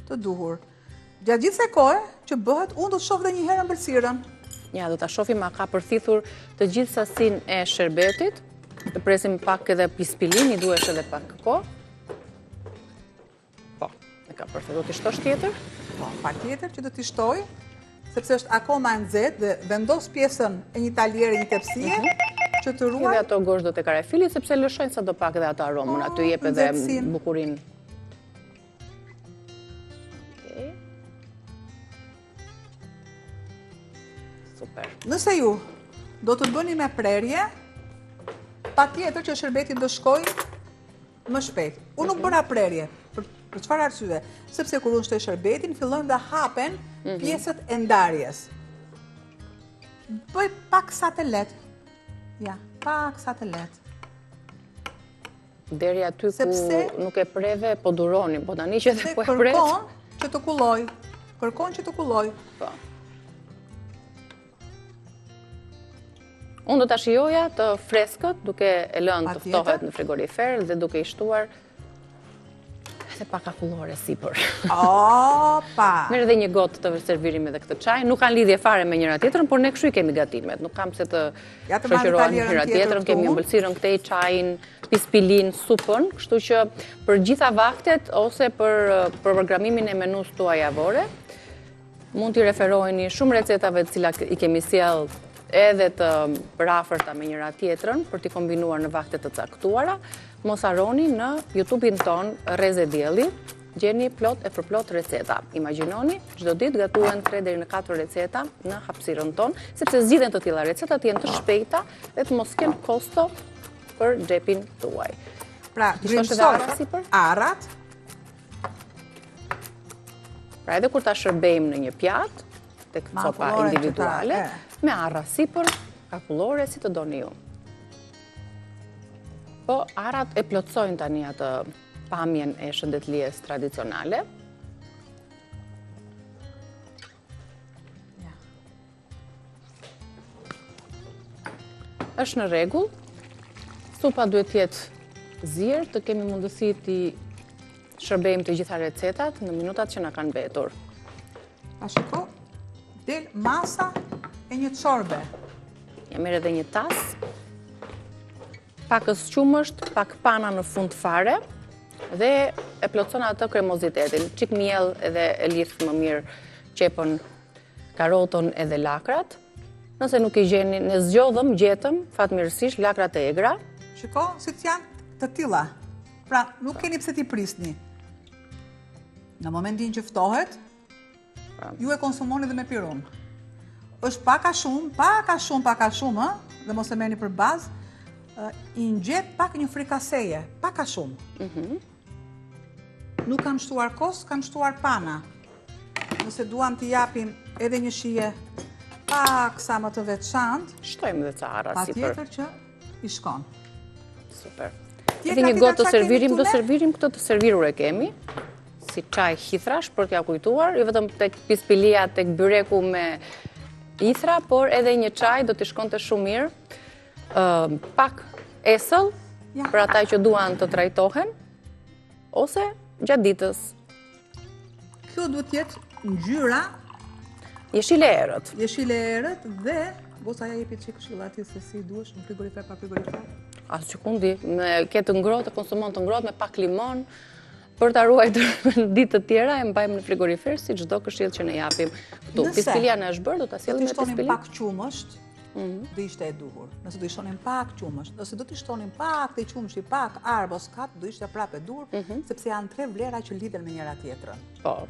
të duhur. Gjatë gjithë kësaj kohe që bëhet, unë do të shoh edhe një herë ëmbëlsirën. Ja, do ta shohim a ka përthithur të gjithë sasinë e sherbetit. Të presim pak edhe pispilin, i duhesh edhe pak kohë. Po, e ka përthithur. Do t'i shtosh tjetër? Po, patjetër që do t'i shtoj, sepse është akoma e nxehtë dhe vendos pjesën e një taliere, një tepsie, që të ruaj. Edhe ato gosht do të karafili, sepse lëshojnë sa do pak edhe ato aromën, aty jep edhe bukurinë. Super. Nëse ju do të bëni me prerje, patjetër që sherbeti do shkoj më shpejt. Unë nuk bëra prerje, për çfarë arsye? Sepse kur unë shtoj sherbetin, fillojnë dhe hapen pjesët e ndarjes. Bëj pak sa të lehtë. Ja, pak sa të lehtë. Deri aty ku nuk e preve, po duroni, po tani që dhe po e pret. Kërkon që të kulloj. Po. Unë do të shijoja të freskët, duke e lënë të ftohet në frigorifer dhe duke i shtuar edhe pak akullore sipër. Opa! Merr edhe një gotë të servirim edhe këtë çaj. Nuk kanë lidhje fare me njëra tjetrën, por ne kështu i kemi gatimet. Nuk kam se të shoqërohen me njëra tjetrën. Kemi ëmbëlsirën këtej, çajin, pispilin, supën, kështu që për gjitha vaktet ose për programimin e menus tuaj javore, mund t'i referoheni shumë recetave të cilat i kemi sjell edhe të rafërta me njëra tjetrën për t'i kombinuar në vakte të caktuara. Mos harroni në YouTube-in ton Rreze Dielli, gjeni plot e përplot receta. Imagjinoni, çdo ditë gatuhen 3 deri në 4 receta në hapësirën ton, sepse zgjidhen të tilla recetat janë të shpejta dhe të mos kenë kosto për xhepin tuaj. Pra, grimsoj arrat. Pra edhe kur ta shërbejmë në një pjatë, tek copa individuale, me arra sipër, kakullore, si të doni ju. Po, arrat e plotsojnë tani atë pamjen e shëndetlijes tradicionale. Është në rregull. Supa duhet të jetë zirë, të kemi mundësi të shërbejmë të gjitha recetat në minutat që na kanë mbetur. A shiko, del masa e një çorbe. Ja merr edhe një tas. Pakës qumësht, pak pana në fund fare dhe e plotson atë kremozitetin. Çik miell edhe e lidh më mirë qepën, karotën edhe lakrat. Nëse nuk i gjeni, ne zgjodhëm, gjetëm, fatmirësisht, lakrat e egra. Shiko, si të janë të tilla. Pra, nuk keni pse t'i prisni. Në momentin që ftohet, ju e konsumoni dhe me pirun. Është pak a shumë, dhe mos e merrni për bazë, i ngjet pak një frikaseje, pak a shumë. Nuk kam shtuar kos, kam shtuar pana. Nëse duam t'i japim edhe një shije pak sa më të veçantë, shtojmë dhe ca arra sipër. Patjetër që i shkon. Super. Edhe një gotë të servirim, do servirim këtë të servirur e kemi, si çaj hithrash për t'ja kujtuar, jo vetëm tek pispilia, tek byreku me ithra, por edhe një çaj do t'i shkonte shumë mirë. Pak esëll, për ata që duan të trajtohen, ose gjatë ditës. Kjo duhet t'jetë ngjyra jeshile erët. Jeshile erët dhe bosa ja jepi çik këshillati se si duhesh në frigorifer pa frigorifer. As që kundi, me ketë ngrohtë, konsumon të ngrohtë me pak limon, për ta ruajtur ditë të tjera e mbajmë në frigorifer si çdo këshill që ne japim këtu. Pispilia na është bërë, do ta sjellim me pispilin. Nëse do të pak qumësht, do ishte e duhur. Nëse do i shtonim pak qumësht, nëse do t'i shtonim pak të qumështi, pak arë boskat, do ishte prapë e duhur, sepse janë tre vlera që lidhen me njëra tjetrën. Po.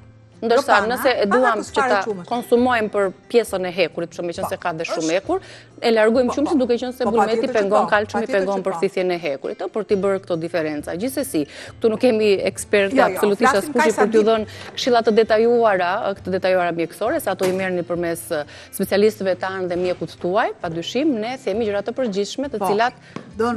Ndërsa nëse e duam që ta konsumojmë për pjesën e hekurit, për shembull se ka dhe shumë hekur, e largojmë qumështin duke qenë se bulmeti pengon kalciumi, pengon përthithjen e hekurit, për t'i bërë këto diferenca. Gjithsesi, këtu nuk kemi ekspertë absolutisht askush për t'ju dhënë këshilla të detajuara, mjekësore, se ato i merrni përmes specialistëve tanë dhe mjekut tuaj, padyshim, ne themi gjëra të përgjithshme, të cilat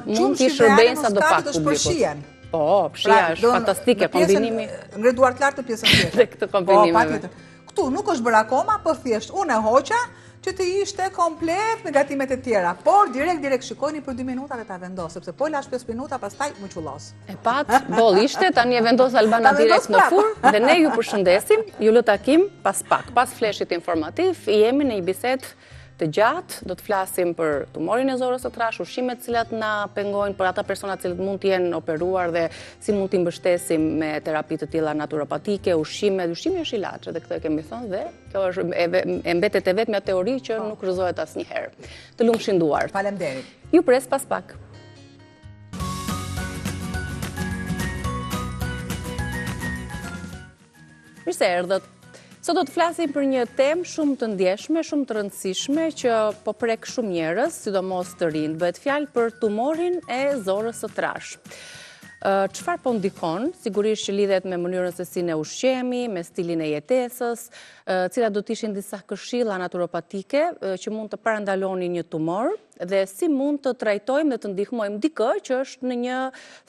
mund t'i shërbejnë sadopak publikut. Po, pshia është fantastike, kombinimi. Ngreduar të lartë të pjesën tjetër. Dhe këtë kombinimeve. Këtu nuk është bërë akoma, për thjesht unë e hoqa që të ishte komplet me gatimet e tjera. Por, direkt shikojni për 2 minuta dhe ta vendos, sepse po lash 5 minuta, pastaj më qullos. E pat, boll ishte, tani e vendos Albana direkt në furrë dhe ne ju përshëndesim, ju lë takim pas pak. Pas fleshit informativ, jemi në një bisedë të gjatë, do të flasim për tumorin e zorës së trashë, ushqimet cilat na pengojnë për ata persona cilët mund të jenë operuar dhe si mund t'i mbështesim me terapi të tilla naturopatike, ushqimi është ilaç, dhe këtë kemi thënë dhe kjo është e mbetet e vetmja teori që nuk rrëzohet asnjëherë. Të lumshin duart. Faleminderit. Ju pres pas pak. Mirë se erdhët. Sot do të flasim për një temë shumë të ndjeshme, shumë të rëndësishme, që po prek shumë njerëz, sidomos të rinj. Bëhet fjalë për tumorin e zorës së trashë. Çfarë po ndikon? Sigurisht që lidhet me mënyrën se si ne ushqemi, me stilin e jetesës, cilat do të ishin disa këshilla naturopatike që mund të parandalonin një tumor dhe si mund të trajtojmë dhe të ndihmojmë dikë që është në një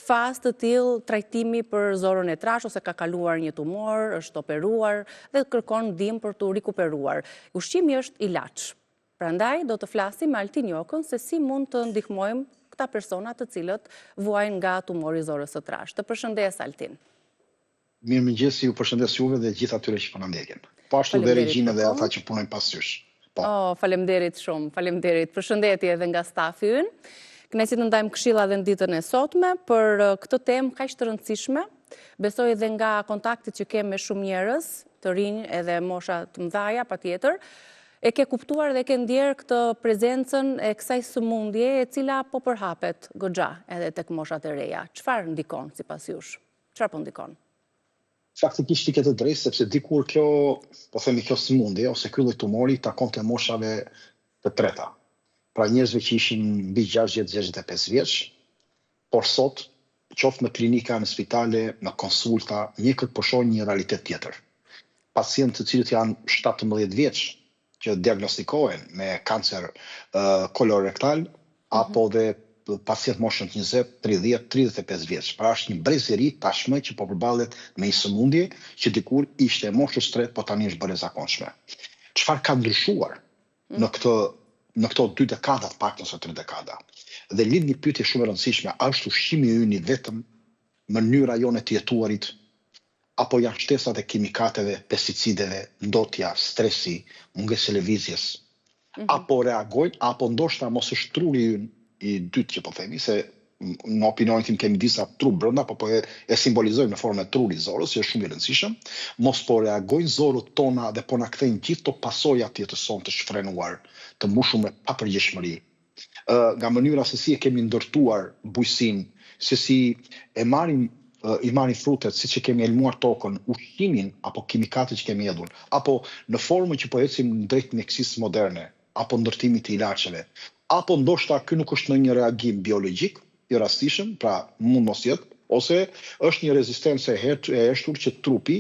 fazë të tillë trajtimi për zorën e trashë ose ka kaluar një tumor, është operuar dhe kërkon ndihmë për të rikuperuar. Ushqimi është ilaç. Prandaj do të flasim me Altin Jokën se si mund të ndihmojmë këta persona të cilët vuajnë nga tumori i zorës së trashë. Të përshëndes Altin. Mirëmëngjes, ju përshëndes juve dhe gjithë atyre që po na ndjekin. Po ashtu dhe regjinë dhe ata që punojnë pas sysh. Po. Faleminderit shumë, faleminderit. Përshëndetje edhe nga stafi ynë. Kënaqësi të ndajmë këshilla edhe në ditën e sotme për këtë temë kaq të rëndësishme. Besoj edhe nga kontaktit që kem me shumë njerëz, të rinj edhe mosha të mëdha patjetër, e ke kuptuar dhe ke ndjerë këtë prezencën e kësaj sëmundje e cila po përhapet goxha edhe tek moshat e reja. Çfarë ndikon sipas jush? Çfarë po ndikon? Faktikisht i ke të drejtë, sepse dikur kjo, po themi kjo sëmundje ose ky lloj tumori takonte moshave të treta. Pra njerëzve që ishin mbi 60-65 vjeç, por sot, qoftë në klinika, në spitale, në konsulta, mjekët po shohin një realitet tjetër. Pacientë të cilët janë 17 vjeç, që diagnostikohen me kancer kolorektal, apo dhe pacient moshën 20, 30, 35 vjeç. Pra është një brez i ri tashmë që po përballet me një sëmundje që dikur ishte moshës tretë, po tani është bërë e zakonshme. Çfarë ka ndryshuar në këto 2 dekada, pak ose 3 dekada? Dhe lidh një pyetje shumë e rëndësishme, a është ushqimi ynë vetëm mënyra jone të jetuarit, apo janë shtesat e kimikateve, pesticideve, ndotja, stresi, mungesë e lëvizjes, apo reagojnë, apo ndoshta mos është truri ynë i dytë që po themi, se në opinionin tim kemi disa tru brenda, po e simbolizojmë në formën e trurit zorës, që është shumë i rëndësishëm. Mos po reagojnë zorët tona dhe po na kthejnë gjithë to pasoja të jetës sonë të shfrenuar, të mbushur me papërgjegjshmëri. Nga mënyra se si e kemi ndërtuar bujqësinë, se si i marrim frutet, si që kemi elmuar tokën, ushqimin apo kimikatët që kemi hedhur, apo në formën që po ecim drejt mjekësisë moderne, apo ndërtimit të ilaçeve, apo ndoshta ky nuk është në një reagim biologjik i rastishëm, pra mund mos jetë, ose është një rezistencë e heshtur që trupi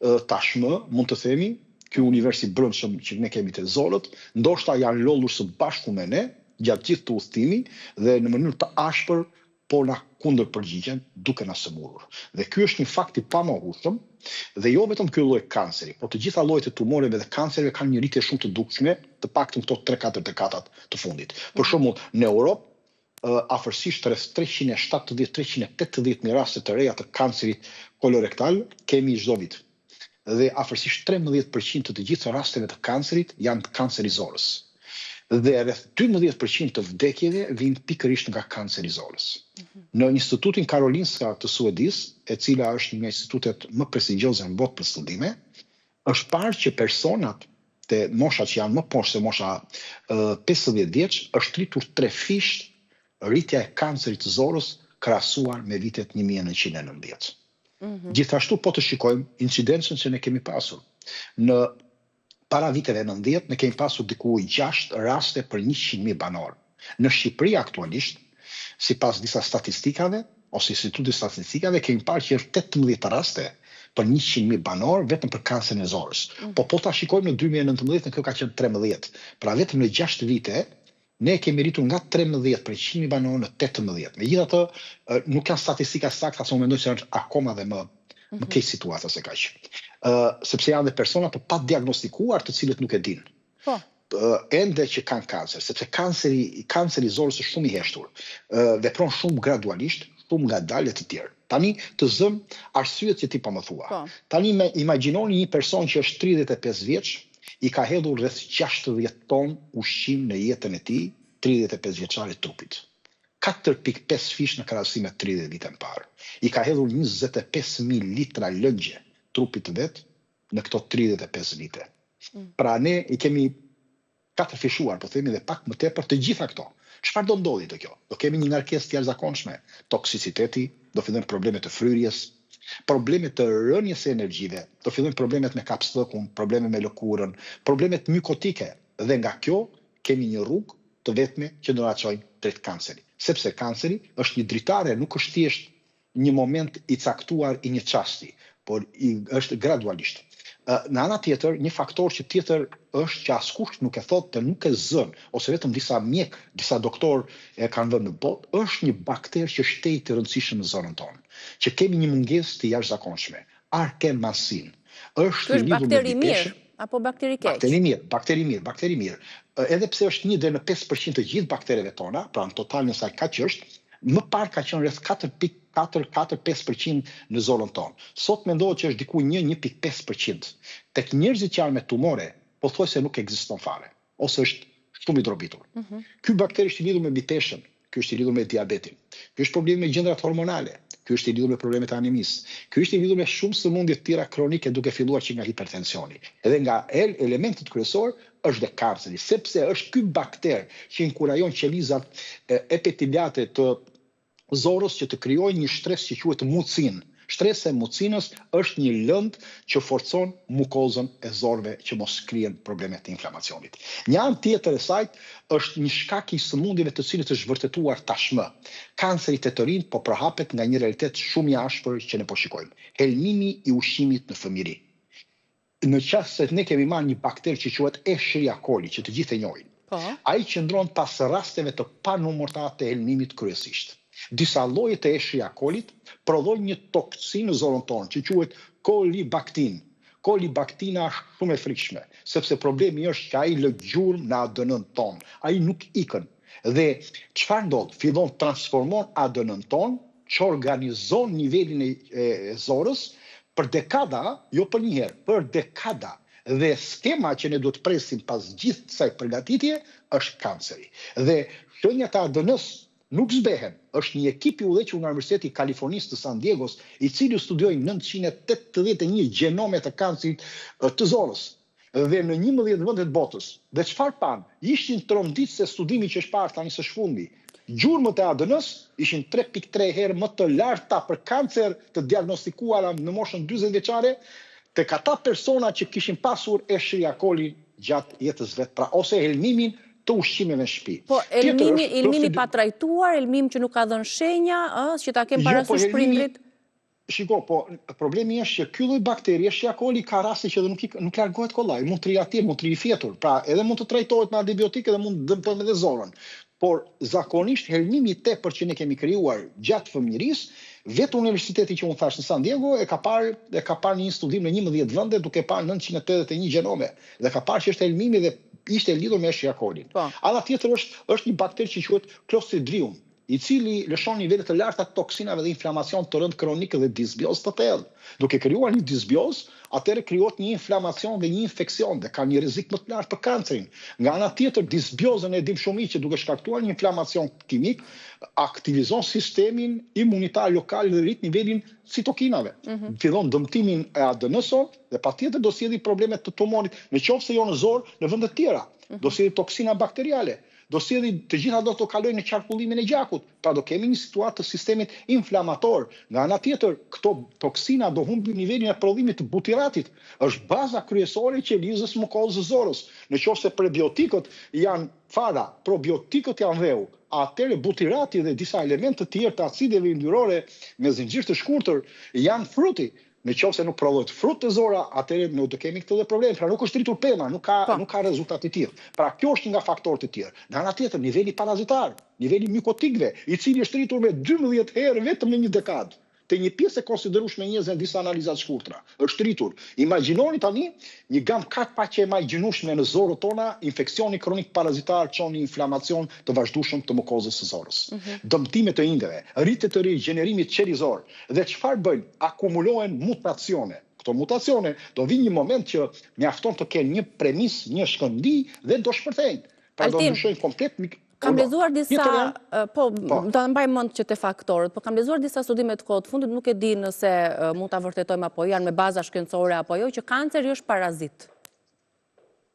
tashmë mund të themi, ky univers i brendshëm që ne kemi të zorët, ndoshta janë lollur së bashku me ne gjatë gjithë të udhëtimi dhe në mënyrë të ashpër po na kundër përgjigjen duke na sëmurur. Dhe ky është një fakt i pamohueshëm dhe jo vetëm ky lloj kanceri, por të gjitha llojet e tumoreve dhe kancereve kanë një rritje shumë të dukshme, të paktën këto 3-4 dekadat të fundit. Për shembull, në Europë, afërsisht rreth 370-380.000 raste të reja të kancerit kolorektal kemi çdo vit. Dhe afërsisht 13% të gjitha rasteve të kancerit janë kanceri zorës. Dhe rreth 12% të vdekjeve vijnë pikërisht nga kanceri i zorës. Në Institutin Karolinska të Suedis, e cila është një institutet më prestigjioze në botë për studime, është parë që personat të mosha që janë më poshtë se mosha 50 vjeç është rritur 3-fisht rritja e kancerit të zorës krahasuar me vitet 1990. Gjithashtu po të shikojmë incidencën që ne kemi pasur. Në para viteve 90, ne kemi pasur diku 6 raste për 100.000 banor. Në Shqipëri aktualisht, sipas disa statistikave, ose institutit statistikave, kemi parë që është 18 raste për 100.000 banor vetëm për kancerin e zorës. Po ta shikojmë në 2019, në kjo ka qenë 13. Pra vetëm në 6 vite, ne kemi rritur nga 13 për 100.000 banor në 18. Megjithatë, nuk janë statistika sakta, se unë mendoj se është akoma dhe më keq situata se kaq. Sepse janë dhe persona të pa diagnostikuar të cilët nuk e dinë. Po. Ende që kanë kancer, sepse kanceri i zorës është shumë i heshtur. Vepron shumë gradualisht, shumë ngadalë e të tjerë. Tani të zëm arsyet që ti pa më thua. Po. Tani imagjinoni një person që është 35 vjeç, i ka hedhur rreth 60 ton ushqim në jetën e tij, 35 vjeçarit trupit. 4.5 fish në krahasim me 30 vite më parë. I ka hedhur 25.000 litra lëngje trupit të vet në këto 35 vite. Pra ne i kemi 4 fishuar, po themi, dhe pak më tepër të gjitha këto. Çfarë do ndodhi të kjo? Do kemi një ngarkesë të jashtëzakonshme, toksiciteti, do fillojnë problemet të fryrjes, problemet të rënjes së energjive, do fillojnë problemet me kapslëkun, probleme me lëkurën, problemet mikotike, dhe nga kjo kemi një rrugë të vetme që do na çojë drejt kancerit. Sepse kanceri është një dritare, nuk është thjesht një moment i caktuar i një çasti, por është gradualisht. Në ana tjetër, një faktor që tjetër është që askush nuk e thotë dhe nuk e zën, ose vetëm disa mjek, disa doktor e kanë vënë në botë, është një bakter që shtej të rëndësishëm në zonën tonë, që kemi një mungesë të jashtëzakonshme, arkemasin. Është bakteri mirë apo bakteri keq? Bakteri mirë. Edhe pse është 1 deri në 5% të gjithë baktereve tona, pra në total në saj kaq është, më parë ka qenë rreth 4.4-5% në zonën tonë. Sot mendohet që është diku 1-1.5%. Tek njerëzit që janë me tumore, pothuajse nuk ekziston fare, ose është shumë i drobitur. Ky bakteri është i lidhur me biteshën, ky është i lidhur me diabetin, ky është problemi me gjendrat hormonale, ky është i lidhur me problemet e anemisë, ky është i lidhur me shumë sëmundje të tjera kronike duke filluar që nga hipertensioni. Edhe nga elementet kryesor është dhe kanceri, sepse është ky bakter që inkurajon qelizat epiteliale të zorës që të krijojnë një stres që quhet mucin. Shtresa e mucinës është një lëndë që forcon mukozën e zorëve që mos krijen probleme të inflamacionit. Një anë tjetër e saj është një shkak i sëmundjeve të cilët është vërtetuar tashmë. Kanceri i tetorit po përhapet nga një realitet shumë i ashpër që ne po shikojmë. Helmimi i ushqimit në fëmijëri. Në qast se ne kemi marrë një bakter që quhet Escherichia coli, që të gjithë e njohin. Ai qëndron pas rasteve të panumërta të helmimit kryesisht. Disa lloje të Escherichia colit prodhojnë një toksinë në zonën tonë që quhet kolibaktin. Kolibaktina është shumë e frikshme, sepse problemi është që ai lë gjurmë në ADN-n tonë. Ai nuk ikën. Dhe çfarë ndodh? Fillon të transformon ADN-n tonë, që organizon nivelin e zorës për dekada, jo për një herë, për dekada. Dhe skema që ne duhet presim pas gjithë kësaj përgatitje është kanceri. Dhe shenjat e ADN-s nuk zbehen. Është një ekip i udhëhequr nga Universiteti i Kalifornisë të San Diegos, i cili studioi 981 gjenome të kancerit të zorës dhe në 11 vende të botës. Dhe çfarë pan? Ishin tronditës se studimi që është parë tani së shfundi. Gjurmët e ADN-s ishin 3.3 herë më të larta për kancer të diagnostikuara në moshën 40 vjeçare tek ata persona që kishin pasur Escherichia coli gjatë jetës vet, pra ose helmimin të ushqimeve në shtëpi. Po, elmimi pa trajtuar, elmim që nuk ka dhënë shenja, që ta kem parasysh prindrit. Shiko, po problemi është që ky lloj bakteri, Escherichia coli, ka raste që nuk largohet kollaj, mund të riatje, mund të rifjetur. Pra, edhe mund të trajtohet me antibiotikë dhe mund të dëmtojmë edhe zorën. Por zakonisht helmimi i tepërt që ne kemi krijuar gjatë fëmijërisë, vetë universiteti që unë thash në San Diego e ka parë një studim në 11 vende duke parë 981 gjenome dhe ka parë që është helmimi dhe ishte lidhur me Escherichia coli. Ana tjetër është një bakteri që quhet Clostridium, i cili lëshon nivele të larta të toksinave dhe inflamacion të rënd kronik dhe disbios të thellë. Duke krijuar një disbios, atëherë krijohet një inflamacion dhe një infeksion dhe ka një rrezik më të lartë për kancerin. Nga ana tjetër, disbiozën e dim shumë që duke shkaktuar një inflamacion kimik, aktivizon sistemin imunitar lokal dhe rrit nivelin citokinave. Fillon dëmtimin e ADN-së dhe patjetër do sjellë probleme të tumorit, nëse jo në zorë, në vende të tjera. Do sjellë toksina bakteriale. Do sjellë të gjitha do të kalojnë në qarkullimin e gjakut. Pra do kemi një situatë të sistemit inflamator. Nga ana tjetër, këto toksina do humbin nivelin e prodhimit të butiratit. Është baza kryesore e qelizës mukozës zorës. Nëse prebiotikët janë fara, probiotikët janë dheu, atëherë butirati dhe disa elementë të tjerë të acideve yndyrore me zinxhir të shkurtër janë fruti. Nëse nuk prodhohet frut të zora, atëherë ne do kemi këtë problem. Pra nuk është rritur pema, nuk ka rezultate të tillë. Pra kjo është një nga faktorët e tjerë. Nga ana tjetër, niveli parazitar, niveli mikotikëve, i cili është rritur me 12 herë vetëm në një dekadë. Te një pjesë e konsiderueshme e njerëzve në disa analiza të shkurtra. Është rritur. Imagjinoni tani një gamë kaq pa që imagjinueshme në zorët tona, infeksioni kronik parazitar çon një inflamacion të vazhdueshëm të mukozës së zorës. Dëmtime të indeve, rritje të rigenerimit qelizor. Dhe çfarë bëjnë? Akumulohen mutacione. Këto mutacione do vinë një moment që mjafton të kenë një premis, një shkëndi dhe do shpërthejnë. Pra do ndryshojnë komplet. Kam lexuar disa, do mbaj mend që te faktorët, po kam lexuar disa studime të kohët fundit, nuk e di nëse mund ta vërtetojmë apo janë me baza shkencore apo jo, që kanceri është parazit.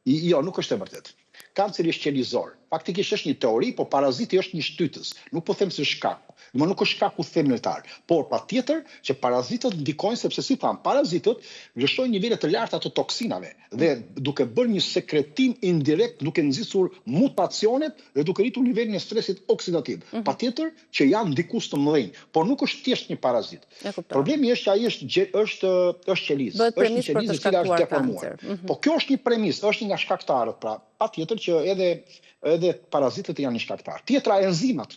Jo, nuk është e vërtetë. Kanceri është qelizor. Faktikisht është një teori, po paraziti është një shtytës. Nuk po them se shkaku. Nuk është shkaku themeltar, por patjetër që parazitët ndikojnë sepse si tham, parazitët vlerësojnë nivele të larta të toksinave dhe duke bërë një sekretim indirekt, duke nxisur mutacionet dhe duke rritur nivelin e stresit oksidativ. Patjetër që janë ndikues të mëdhenj, por nuk është thjesht një parazit. Problemi është që ai është qelizë. Është një qelizë e cila është deformuar. Po kjo është një premis, është një nga shkaktarët, pra patjetër që edhe parazitët janë një shkaktar. Tjetra, enzimat.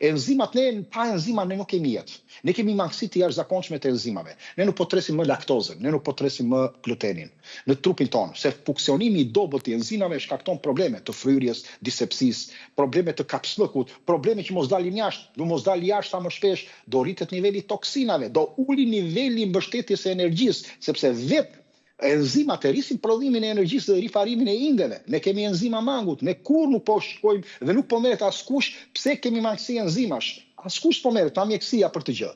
Enzimat, pa enzima ne nuk kemi jetë. Ne kemi mangësi të jashtëzakonshme të enzimave. Ne nuk po tresim më laktozën, ne nuk po tresim më glutenin në trupin tonë, se funksionimi i dobët i enzimave shkakton probleme të fryrjes, disepsisë, probleme të kapslëkut, probleme që mos dalin jashtë, do mos dalë jashtë sa më shpesh, do rritet niveli toksinave, do uli niveli mbështetjes së energjisë, sepse vetë enzimat e rrisin prodhimin e energjisë dhe rifarimin e indeve. Ne kemi enzima mangut, ne kur nuk po shkojmë dhe nuk po merret askush pse kemi mangësi enzimash. Askush po merret, pa mjekësia për të gjë.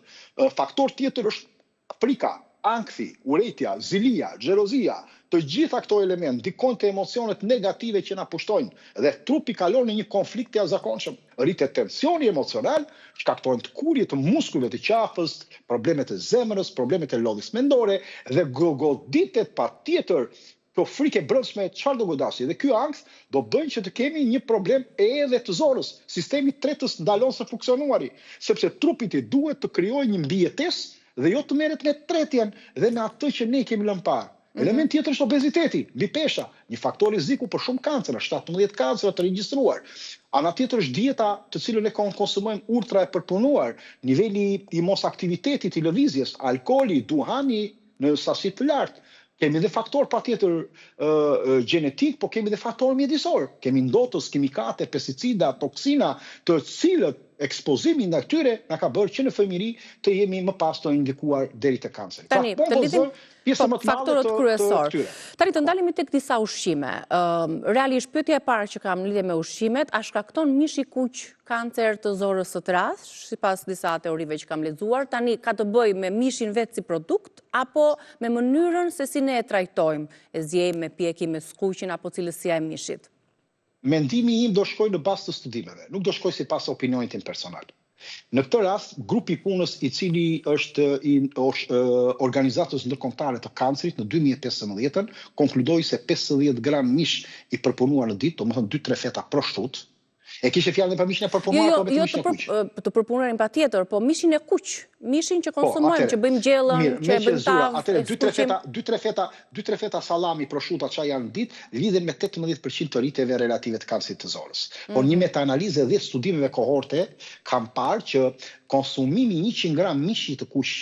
Faktor tjetër është frika, ankthi, uretja, zilia, xhelozia. Të gjitha këto elementë ndikojnë te emocionet negative që na pushtojnë dhe trupi kalon në një konflikt të jashtëzakonshëm. Rritet tensioni emocional, shkaktojnë tkurje të muskujve të qafës, problemet e zemrës, problemet e lodhjes mendore dhe goditet patjetër kjo frikë e brendshme çfarë do godasi. Dhe ky ankth do bëjnë që të kemi një problem edhe të zorës. Sistemi i tretës ndalon së funksionuari, sepse trupi i duhet të krijojë një mbijetesë dhe jo të merret me tretjen dhe me atë që ne kemi lënë parë. Element tjetër është obeziteti, lipesha, një faktor rreziku për shumë kancera, 17 kancera të regjistruar. Ana tjetër është dieta të cilën ne konsumojmë ultra e përpunuar, niveli i mos aktivitetit i lëvizjes, alkooli, duhani në sasi të lartë. Kemi dhe faktor patjetër gjenetik, po kemi dhe faktor mjedisor. Kemi ndotës, kimikate, pesticida, toksina, të cilët ekspozimi ndaj këtyre na ka bërë që në fëmijëri të jemi më pas të indikuar deri te kanceri. Tani, të lidhim faktorët kryesor. Tani të ndalemi tek disa ushqime. Realisht pyetja e parë që kam lidhje me ushqimet, a shkakton mishi i kuq kancer të zorës së trashë, sipas disa teorive që kam lexuar? Tani ka të bëjë me mishin vetë si produkt apo me mënyrën se si ne e trajtojmë, e zjejmë me pjekim, me skuqin apo cilësia e mishit? Mendimi im do shkoj në bazë të studimeve, nuk do shkoj sipas opinionit tim personal. Në këtë rast, grupi punës i cili është i organizatës ndërkombëtare të kancerit në 2015 konkludoi se 50 gram mish i përpunuar në ditë, domethënë 2-3 feta proshtut, e kishe fjalën për mishin e përpunuar apo vetëm mishin e kuq? Jo, të përpunuarin patjetër, po mishin e kuq, mishin që konsumojmë, që bëjmë gjellën, që e bëjmë tavë. Atëre 2-3 feta sallami prosciutto çfarë janë në ditë, lidhen me 18% të rritjeve relative të kancerit të zorës. Por një metaanalizë e 10 studimeve kohorte kanë parë që konsumimi 100 gram mishi të kuq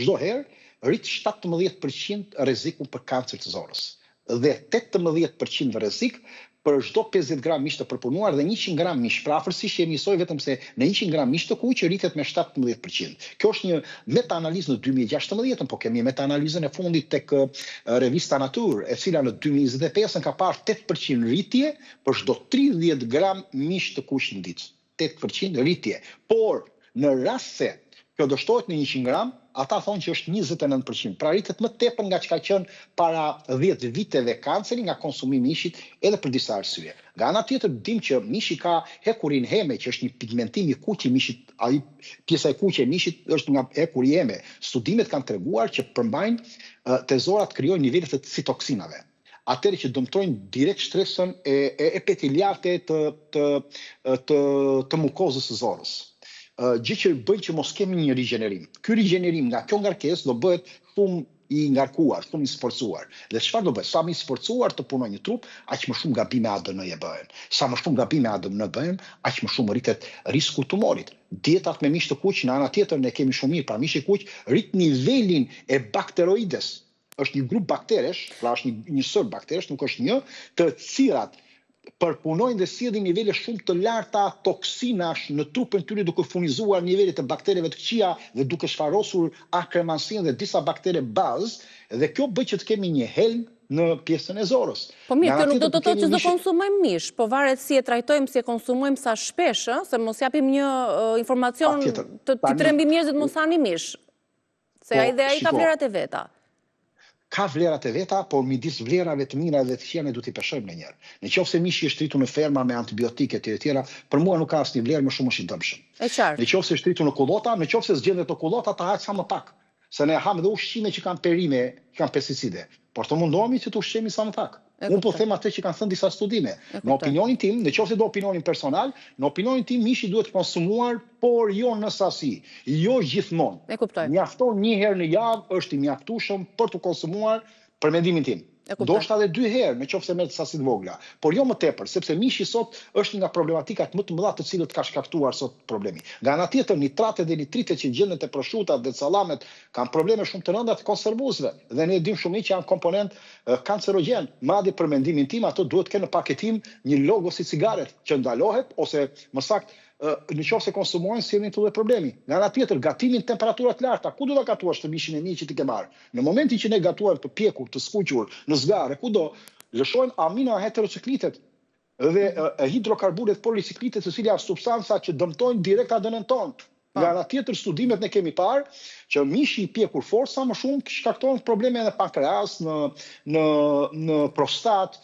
çdo herë rrit 17% rrezikun për kancer të zorës dhe 18% rrezik për çdo 50 gram mish të përpunuar dhe 100 gram mish. Pra afërsisht jemi njësoj vetëm se në 100 gram mish të kuq rritet me 17%. Kjo është një metaanalizë në 2016, po kemi metaanalizën e fundit tek revista Nature, e cila në 2025 ka parë 8% rritje për çdo 30 gram mish të kuq në ditë. 8% rritje. Por në rast se kjo do shtohet në 100 gram, ata thonë që është 29%. Pra rritet më tepër nga që ka qenë para 10 viteve kanceri nga konsumimi i mishit edhe për disa arsye. Nga ana tjetër dim që mishi ka hekurin heme, që është një pigmentim i kuq i mishit, ai pjesa e kuqe e mishit është nga hekuri heme. Studimet kanë treguar që përmbajnë tezorat krijojnë nivele të citoksinave. Atëherë që dëmtojnë direkt shtresën e epiteliale të mukozës së zorës. Gjë që bëjnë që mos kemi një rigjenerim. Ky rigjenerim nga kjo ngarkesë do bëhet shumë i ngarkuar, shumë i sforcuar. Dhe çfarë do bëhet? Sa më i sforcuar të punojë një trup, aq më shumë gabime ADN-je bëhen. Sa më shumë gabime ADN bëhen, aq më shumë rritet risku tumorit. Dietat me mish të kuq në ana tjetër ne kemi shumë mirë, pra mishi i kuq rrit nivelin e bakteroides. Është një grup bakteresh, pra është një sër bakteresh, nuk është një, të cilat përpunojnë dhe sjellin nivele shumë të larta toksinash në trupin tyre duke furnizuar nivelet e baktereve të këqija dhe duke shfarosur akremansin dhe disa baktere bazë dhe kjo bëj që të kemi një helm në pjesën e zorës. Po mirë, kjo nuk do të thotë që do konsumojmë mish, po varet si e trajtojmë, si e konsumojmë sa shpesh, se mos japim një informacion të trembi njerëzit mos hani mish. Se ai dhe ai ka vlerat e veta. Ka vlerat e veta, por midis vlerave të mira dhe të këqija ne duhet i peshojmë në njëherë. Nëse mishi është rritur në ferma me antibiotike të tjera, për mua nuk ka asnjë vlerë, më shumë është i dëmshëm. Është qartë. Nëse është rritur në kullota, nëse zgjendet në kullota, ta haq sa më pak. Se ne ham edhe ushqime që kanë perime, që kanë pesticide. Por të mundohemi që të ushqemi sa më pak. Unë po them atë që kanë thënë disa studime. Në opinionin tim, nëse do opinionin personal, në opinionin tim mishi duhet konsumuar, por jo në sasi, jo gjithmonë. E kuptoj. Mjafton një herë në javë është i mjaftueshëm për të konsumuar, për mendimin tim. Ndoshta edhe 2 herë, nëse merret sasi të vogla, por jo më tepër, sepse mishi sot është nga problematikat më të mëdha të cilët ka shkaktuar sot problemi. Nga ana tjetër, nitratet dhe nitritet që gjenden te prosciutat dhe sallamet kanë probleme shumë të rënda të konservuesve dhe ne dim shumë që janë komponent kancerogjen. Madje për mendimin tim ato duhet të kenë në paketim një logo si cigaret që ndalohet ose më saktë nëse konsumojnë sjellin këto problemi. Nga ana tjetër, gatimin temperatura të larta, ku do ta gatuash të mishin e mi që ti ke marr? Në momentin që ne gatuajmë të pjekur, të skuqur, në zgarre, kudo, lëshojnë amino heterociklitet dhe hidrokarburet policiklitet, të cilat janë substanca që dëmtojnë direkt ADN-n tonë. Nga ana tjetër, studimet ne kemi parë që mishi i pjekur fort sa më shumë shkakton probleme në pankreas, në prostat.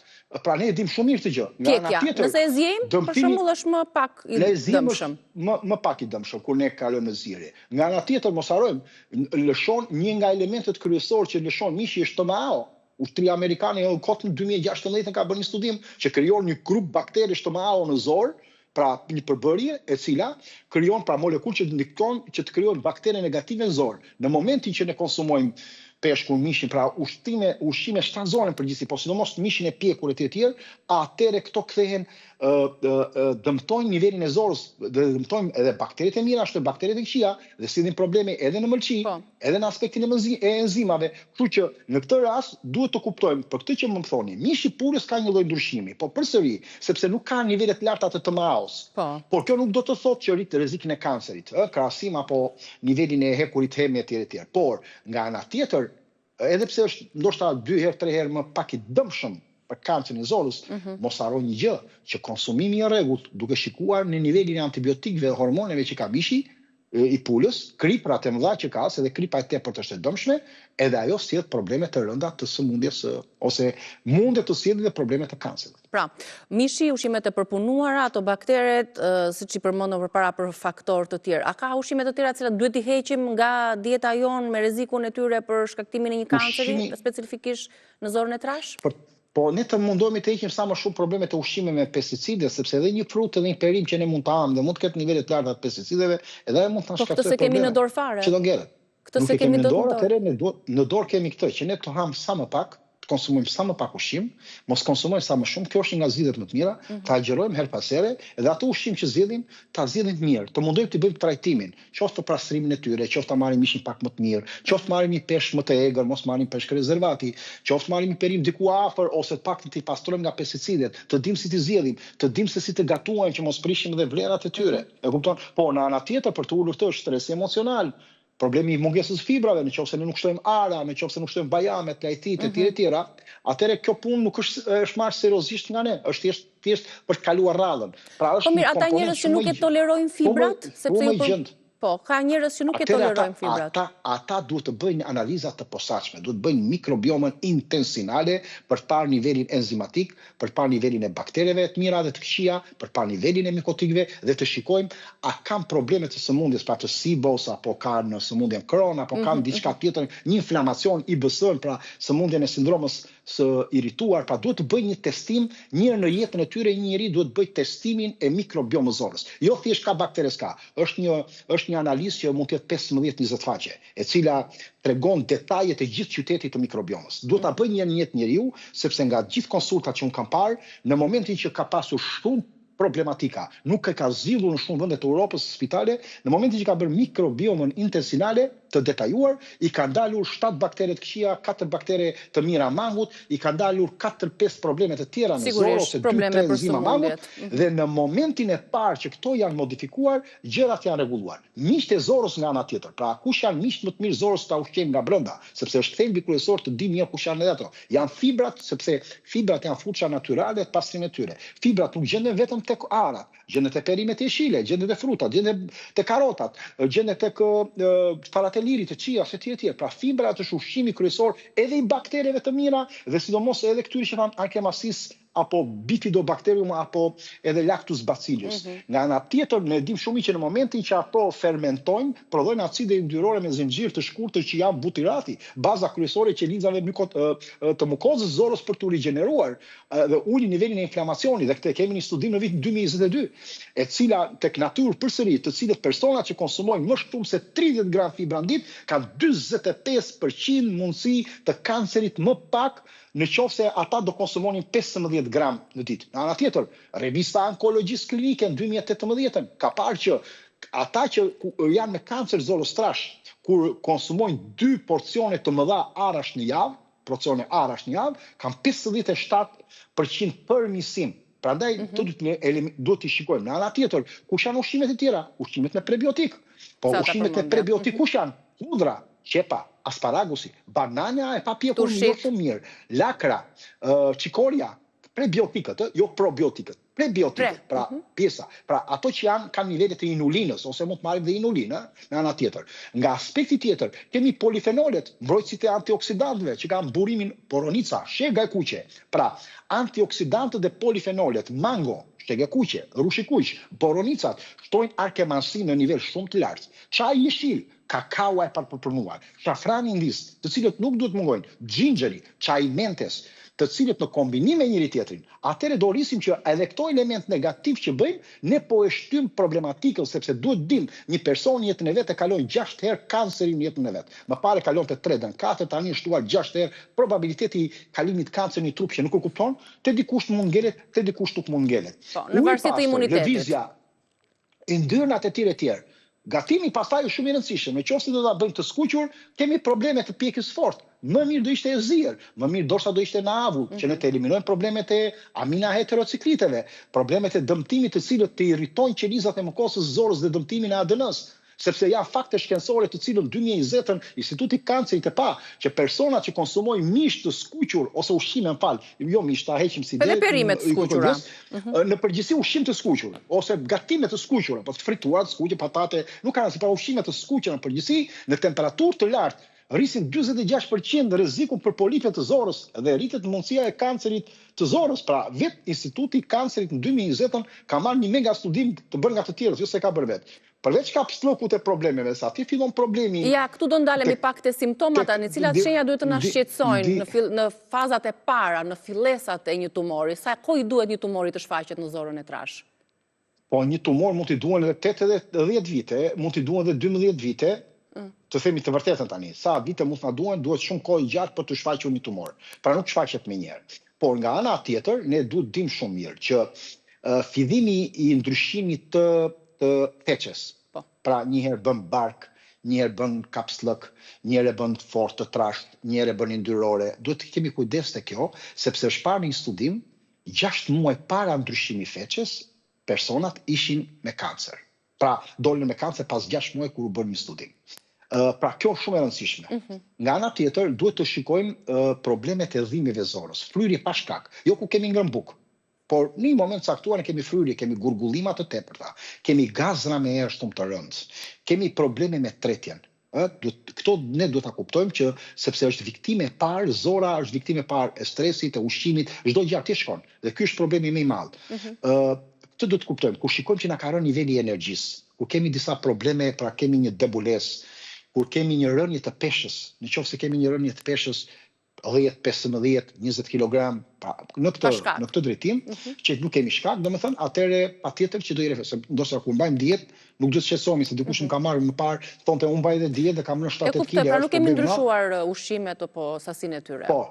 Pra ne e dim shumë mirë të gjë. Pjekja, nëse e zjejmë, për shembull është më pak i dëmshëm. Më pak i dëmshëm kur ne kalojmë në zjerje. Nga ana tjetër mos harrojmë, lëshon një nga elementet kryesorë që lëshon mishi është TMAO. Ushtria amerikane në kohën 2016 ka bërë një studim që krijon një grup bakterësh TMAO në zor, pra një përbërje e cila krijon pra molekullë që ndikton që të krijojnë baktere negative në zor. Në momentin që ne konsumojmë peshkun, mishin, pra ushqime shtanzore përgjithësi, po sidomos mishin e pjekur e të tjerë, atëre këto kthehen dëmtojnë nivelin e zorës, dëmtojnë edhe bakteret e mira, ashtu bakteret e këqija, dhe sillin probleme edhe në mëlçi, edhe në aspektin e enzimave. Kështu që në këtë rast duhet të kuptojmë për këtë që më thoni, mishi purës ka një lloj ndryshimi, po përsëri, sepse nuk ka nivele të larta të TMA-s. Por kjo nuk do të thotë që rrit rrezikin e kancerit, krahasim apo nivelin e hekurit hemi etj. Por nga ana tjetër, edhe pse është ndoshta 2 herë 3 herë më pak i dëmshëm për kancerin e zorës, mos harroj një gjë, që konsumimi i rregullt, duke shikuar në nivelin e antibiotikëve dhe hormoneve që ka mishi i pulës, kriprat e mëdha që ka, edhe kripa e tepërt është e dëmshme, edhe ajo sjell probleme të rënda të sëmundjes ose mundet të sjellë dhe probleme të kancerit. Pra, mishi, ushqimet e përpunuara, ato bakteret, siç i përmendëm përpara për faktor të tjerë. A ka ushqime të tjera të cilat duhet i heqim nga dieta jon me rrezikun e tyre për shkaktimin e një kanceri, specifikisht në zorën e trash? Po ne të mundohemi të heqim sa më shumë probleme të ushqimeve me pesticide, sepse edhe një frut edhe një perim që ne mund të ham dhe mund të ketë nivele të larta të pesticideve, edhe ajo mund të na shkaktojë probleme. Po këtë se kemi në dorë fare. Që do ngjerret. Këtë se kemi në dorë, atëherë në dorë kemi këtë, që ne të ham sa më pak, të konsumojmë sa më pak ushqim, mos konsumojmë sa më shumë, kjo është një nga zgjidhjet më të mira, ta agjerojmë her pas here, edhe ato ushqim që zgjedhim, ta zgjedhim të mirë, të mundojmë të bëjmë trajtimin, qoftë për pastrimin e tyre, qoftë ta marrim mishin pak më të mirë, qoftë marrim një peshk më të egër, mos marrim peshk rezervati, qoftë marrim një perim diku afër ose të paktën të pastrojmë nga pesticidet, të dimë si t'i zgjedhim, të dimë se si të gatuajmë që mos prishim edhe vlerat e tyre. E kupton? Po në ana tjetër për të ulur të stresi emocional, problemi i mungesës fibrave, nëse ne nuk shtojmë ara, nëse nuk shtojmë bajamet, lajtit e tjera, atëherë kjo punë nuk është marrë seriozisht nga ne, është thjesht për të kaluar radhën. Pra është mirë, ata njerëz që nuk e tolerojnë fibrat, sepse po, ka njerëz që nuk e tolerojnë fibrat. Ata duhet të bëjnë analiza të posaçme, duhet të bëjnë mikrobiomën intensinale për të parë nivelin enzimatik, për të parë nivelin e baktereve të mira dhe të këqija, për të parë nivelin e mikotikëve dhe të shikojmë a kanë probleme të sëmundjes, pra të SIBOS apo kanë sëmundjen Crohn apo kanë diçka tjetër, një inflamacion IBS, pra sëmundjen e sindromës së irrituar, pra duhet të bëjë një testim, një në jetën e tyre një njeri duhet bëjë testimin e mikrobiomës zorës. Jo thjesht ka baktere s'ka, është një analizë që mund të jetë 15-20 faqe, e cila tregon detajet e gjithë qytetit të mikrobiomës. Duhet ta bëjë një jetë njeriu, sepse nga gjithë konsultat që unë kam parë, në momentin që ka pasur shumë problematika, nuk e ka zgjidhur në shumë vende të Europës spitale, në momentin që ka bërë mikrobiomën intensinale të detajuar, i ka ndalur 7 baktere të këqija, 4 baktere të mira mangut, i ka ndalur 4-5 probleme të tjera në zorë ose 2-3 enzima mangut, dhe në momentin e parë që këto janë modifikuar, gjërat janë rregulluar. Miqtë e zorës nga ana tjetër, pra kush janë miqtë më të mirë zorës ta ushqejmë nga brenda, sepse është thelbi kryesor të dimë mirë kush janë edhe ato. Janë fibrat, sepse fibrat janë fuqia natyrale të pastrimit të tyre. Fibrat nuk gjenden vetëm tek arat, gjendet tek perimet e jeshile, gjendet tek frutat, gjendet tek karotat, gjendet tek farat e lirit, të chia, se tjetër. Pra fibrat është ushqimi kryesor edhe i baktereve të mira dhe sidomos edhe këtyre që thanë Akemasis apo Bifidobacterium apo edhe Lactus bacillus. Nga ana tjetër ne dim shumë që në momentin që ato fermentojnë, prodhojnë acide yndyrore me zinxhir të shkurtër që janë butirati, baza kryesore e qelizave të mukozës zorës për të rigjeneruar dhe ulin nivelin e inflamacionit, dhe këtë kemi një studim në vitin 2022, e cila tek natyrë përsëri, të cilët personat që konsumojnë më shumë se 30 gram fibra në ditë kanë 45% mundësi të kancerit më pak në qoftë se ata do konsumonin 15 gram në ditë. Në ana tjetër, revista Onkologjisë Klinike në 2018 ka parë që ata që janë me kancer zorës trash, kur konsumojnë 2 porcione të mëdha arash në javë, kanë 57% përmirësim. Prandaj duhet t'i shikojmë. Në ana tjetër, kush janë ushqimet e tjera? Ushqimet me prebiotik. Po ushqimet me prebiotik kush janë? Hudra, qepa, asparagusi, banana e papjekur shumë mirë, lakra, çikoria, prebiotikët, jo probiotikët, prebiotikët, pra pjesa. Pra ato që kanë nivelet e inulinës, ose mund të marrim dhe inulinë në ana tjetër. Nga aspekti tjetër, kemi polifenolet, mbrojtësit e antioksidantëve që kanë burimin boronica, shega e kuqe. Pra, antioksidantët dhe polifenolet, mango, shega e kuqe, rushi kuq, boronicat, shtojnë arkemansi në nivel shumë të lartë. Çaj jeshil, kakaua e papërpunuar, shafrani indis, të cilët nuk duhet mungojnë, gjinxheri, çaj mentes, të cilët në kombinim me njëri tjetrin, atëherë do rrisim që edhe këto element negativ që bëjmë, ne po e shtym problematikën, sepse duhet dim një person në jetën e vet e kalon 6 herë kancerin në jetën e vet. Më parë kalonte 3 dën 4, tani është shtuar 6 herë, probabiliteti i kalimit kancer në trup që nuk e kupton, te dikush mund ngelet, te dikush nuk mund ngelet. Po, në varësi të imunitetit. Lëvizja, yndyrnat e tjerë. Gatimi pastaj është shumë i rëndësishëm. Nëse do ta bëjmë të skuqur, kemi probleme të pjekjes fort. Më mirë do ishte e zier, më mirë ndoshta do ishte në avull, që ne të eliminojmë problemet e aminoheterocikliteve, problemet e dëmtimit të cilët të irritojnë qelizat e mukozës zorës dhe dëmtimin e ADN-s. Sepse janë fakte shkencore të cilën 2020 Instituti Kancerit e pa që personat që konsumojnë mish të skuqur ose ushqime jo mish, ta heqim si dhe perimet të skuqura. Në përgjithësi ushqim të skuqur ose gatime të skuqura, po të frituar, të skuqe, patate, nuk kanë si pa ushqime të skuqura në përgjithësi në temperaturë të lartë rrisin 46% rreziku për polipet të zorës dhe rritet mundësia e kancerit të zorës. Pra, vetë Instituti Kancerit në 2020 ka marrë një mega studim të bërë nga të tjerët, jo se ka bërë vetë. Përveç kapslokut e problemeve, sa ti fillon problemi... Ja, këtu do ndalemi pak të simptomata, në cilat shenja duhet të na shqetësojnë në fazat e para, në fillesat e një tumori. Sa kohë duhet një tumori të shfaqet në zorën e trash? Po, një tumor mund t'i duhen edhe 8 edhe 10 vite, mund t'i duhen edhe 12 vite, të themi të vërtetën tani. Sa vite mund t'na duhet shumë kohë gjatë për të shfaqur një tumor. Pra nuk shfaqet me njerë. Por nga ana tjetër, ne duhet dim shumë mirë që fillimi i ndryshimit të theqes. Pra njëherë bën bark, njëherë bën kapslëk, njëherë bën fort të trasht, njëherë bën yndyrore. Duhet të kemi kujdes te kjo, sepse është parë një studim, 6 muaj para ndryshimit theqes, personat ishin me kancer. Pra dolën me kancer pas 6 muaj kur u bën një studim. Pra kjo është shumë e rëndësishme. Nga ana tjetër, duhet të shikojmë problemet e dhimbjeve zorës, fryrje pa shkak, jo ku kemi ngrënë bukë. Por në një moment caktuar ne kemi fryrje, kemi gurgullima të tepërta, kemi gazra me erë shumë të rëndë, kemi probleme me tretjen. Këto ne duhet ta kuptojmë që sepse është viktime e parë, zora është viktime e parë e stresit, e ushqimit, çdo gjë atje shkon. Dhe ky është problemi më i madh. Këtë duhet të kuptojmë, kur shikojmë që na ka rënë niveli i energjisë, kur kemi disa probleme, pra kemi një debulesë, kur kemi një rënje të peshës, nëse kemi një rënje të peshës 10, 15, 20 kg në këtë drejtim, që nuk kemi shkak, domethënë, atëherë patjetër që do i refusojmë. Ndoshta kur mbajmë dietë, nuk duhet të shqetësohemi se dikush më ka marrë më parë, thonte unë mbaj edhe dietë dhe kam rënë 7-8 kg. Pra nuk kemi ndryshuar ushqimet apo sasinë e tyre. Po.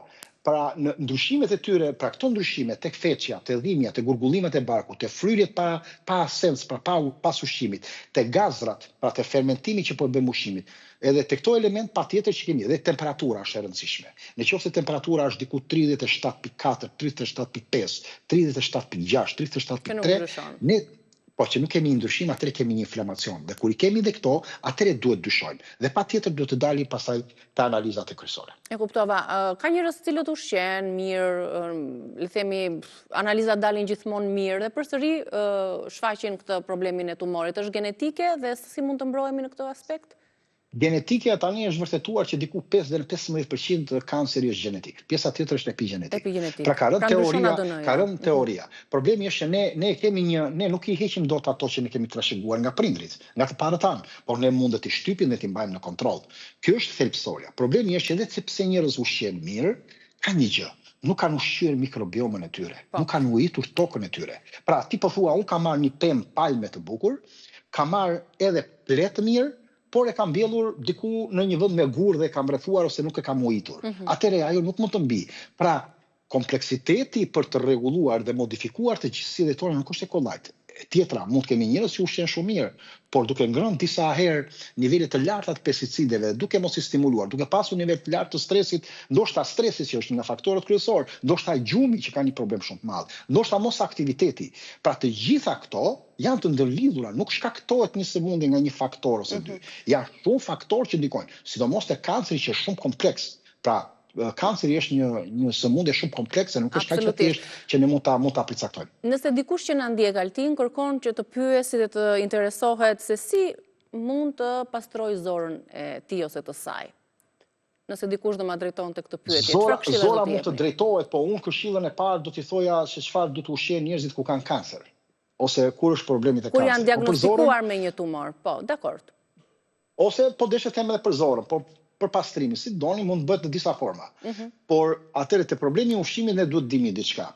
Pra në ndryshimet e tyre, pra këto ndryshime tek feqja, te dhimbja, te gurgullimet e barkut, te fryrjet pa sens, pra pas ushqimit, te gazrat, pra te fermentimi që po bëjmë ushqimit. Edhe te këto element patjetër që kemi, dhe temperatura është e rëndësishme. Nëse temperatura është diku 37.4, 37.5, 37.6, 37.3, po që nuk kemi ndryshim, atëherë kemi një inflamacion. Dhe kur i kemi dhe këto, atëherë duhet dyshojmë. Dhe patjetër duhet të dalin pastaj te analizat e kryesore. E kuptova. Ka njerëz të cilët ushqejnë mirë, le themi, analizat dalin gjithmonë mirë dhe përsëri shfaqin këtë problemin e tumorit. Është genetike dhe si mund të mbrohemi në këtë aspekt? Genetike tani është vërtetuar që diku 5 deri në 15% kanceri është gjenetik. Pjesa tjetër është epigenetik. Pra ka rënë teoria. Problemi është që ne nuk i heqim dot ato që ne kemi trashëguar nga prindrit, nga të parët tanë, por ne mundet të shtypim dhe t'i mbajmë në kontroll. Kjo është thelbësoria. Problemi është që edhe sepse njerëz ushqejnë mirë, ka një gjë. Nuk kanë ushqyer mikrobiomën e tyre, nuk kanë ujitur tokën e tyre. Pra ti po thua, unë kam marrë një pemë palme të bukur, kam marrë edhe ple të mirë, por e kam mbjellur diku në një vend me gur dhe e kam rrethuar ose nuk e kam ujitur. Atëherë ajo nuk mund të mbi. Pra, kompleksiteti për të rregulluar dhe modifikuar të gjithësinë tona nuk është e kollajt. Tjetra, mund të kemi njerëz që ushqejnë shumë mirë, por duke ngrënë disa herë nivele të larta të pesticideve, duke mos i stimuluar, duke pasur nivel të lartë të stresit, ndoshta stresi që është një nga faktorët kryesorë, ndoshta gjumi që ka një problem shumë të madh, ndoshta mos aktiviteti. Pra të gjitha këto janë të ndërlidhura, nuk shkaktohet një sëmundje nga një faktor ose dy. Janë shumë faktorë që ndikojnë, sidomos te kanceri që është shumë kompleks. Pra kanceri është një sëmundje shumë komplekse, nuk është kaq e thjeshtë që ne mund ta përcaktojmë. Nëse dikush që na ndjek Altin kërkon që të pyesë dhe të interesohet se si mund të pastrojë zorën e tij ose të saj. Nëse dikush do ma drejtonte këtë pyetje, çfarë këshilla do të jepni? Zora mund të drejtohet, po unë këshillën e parë do t'i thoja se çfarë do të ushqejnë njerëzit ku kanë kancer, ose kur është problemi te kanceri. Kur janë diagnostikuar me një tumor, po, dakord. Ose po deshet them edhe për zorën, po për pastrimin, si doni, mund të bëhet në disa forma. Por atëherë te problemi i ushqimit ne duhet dimi diçka.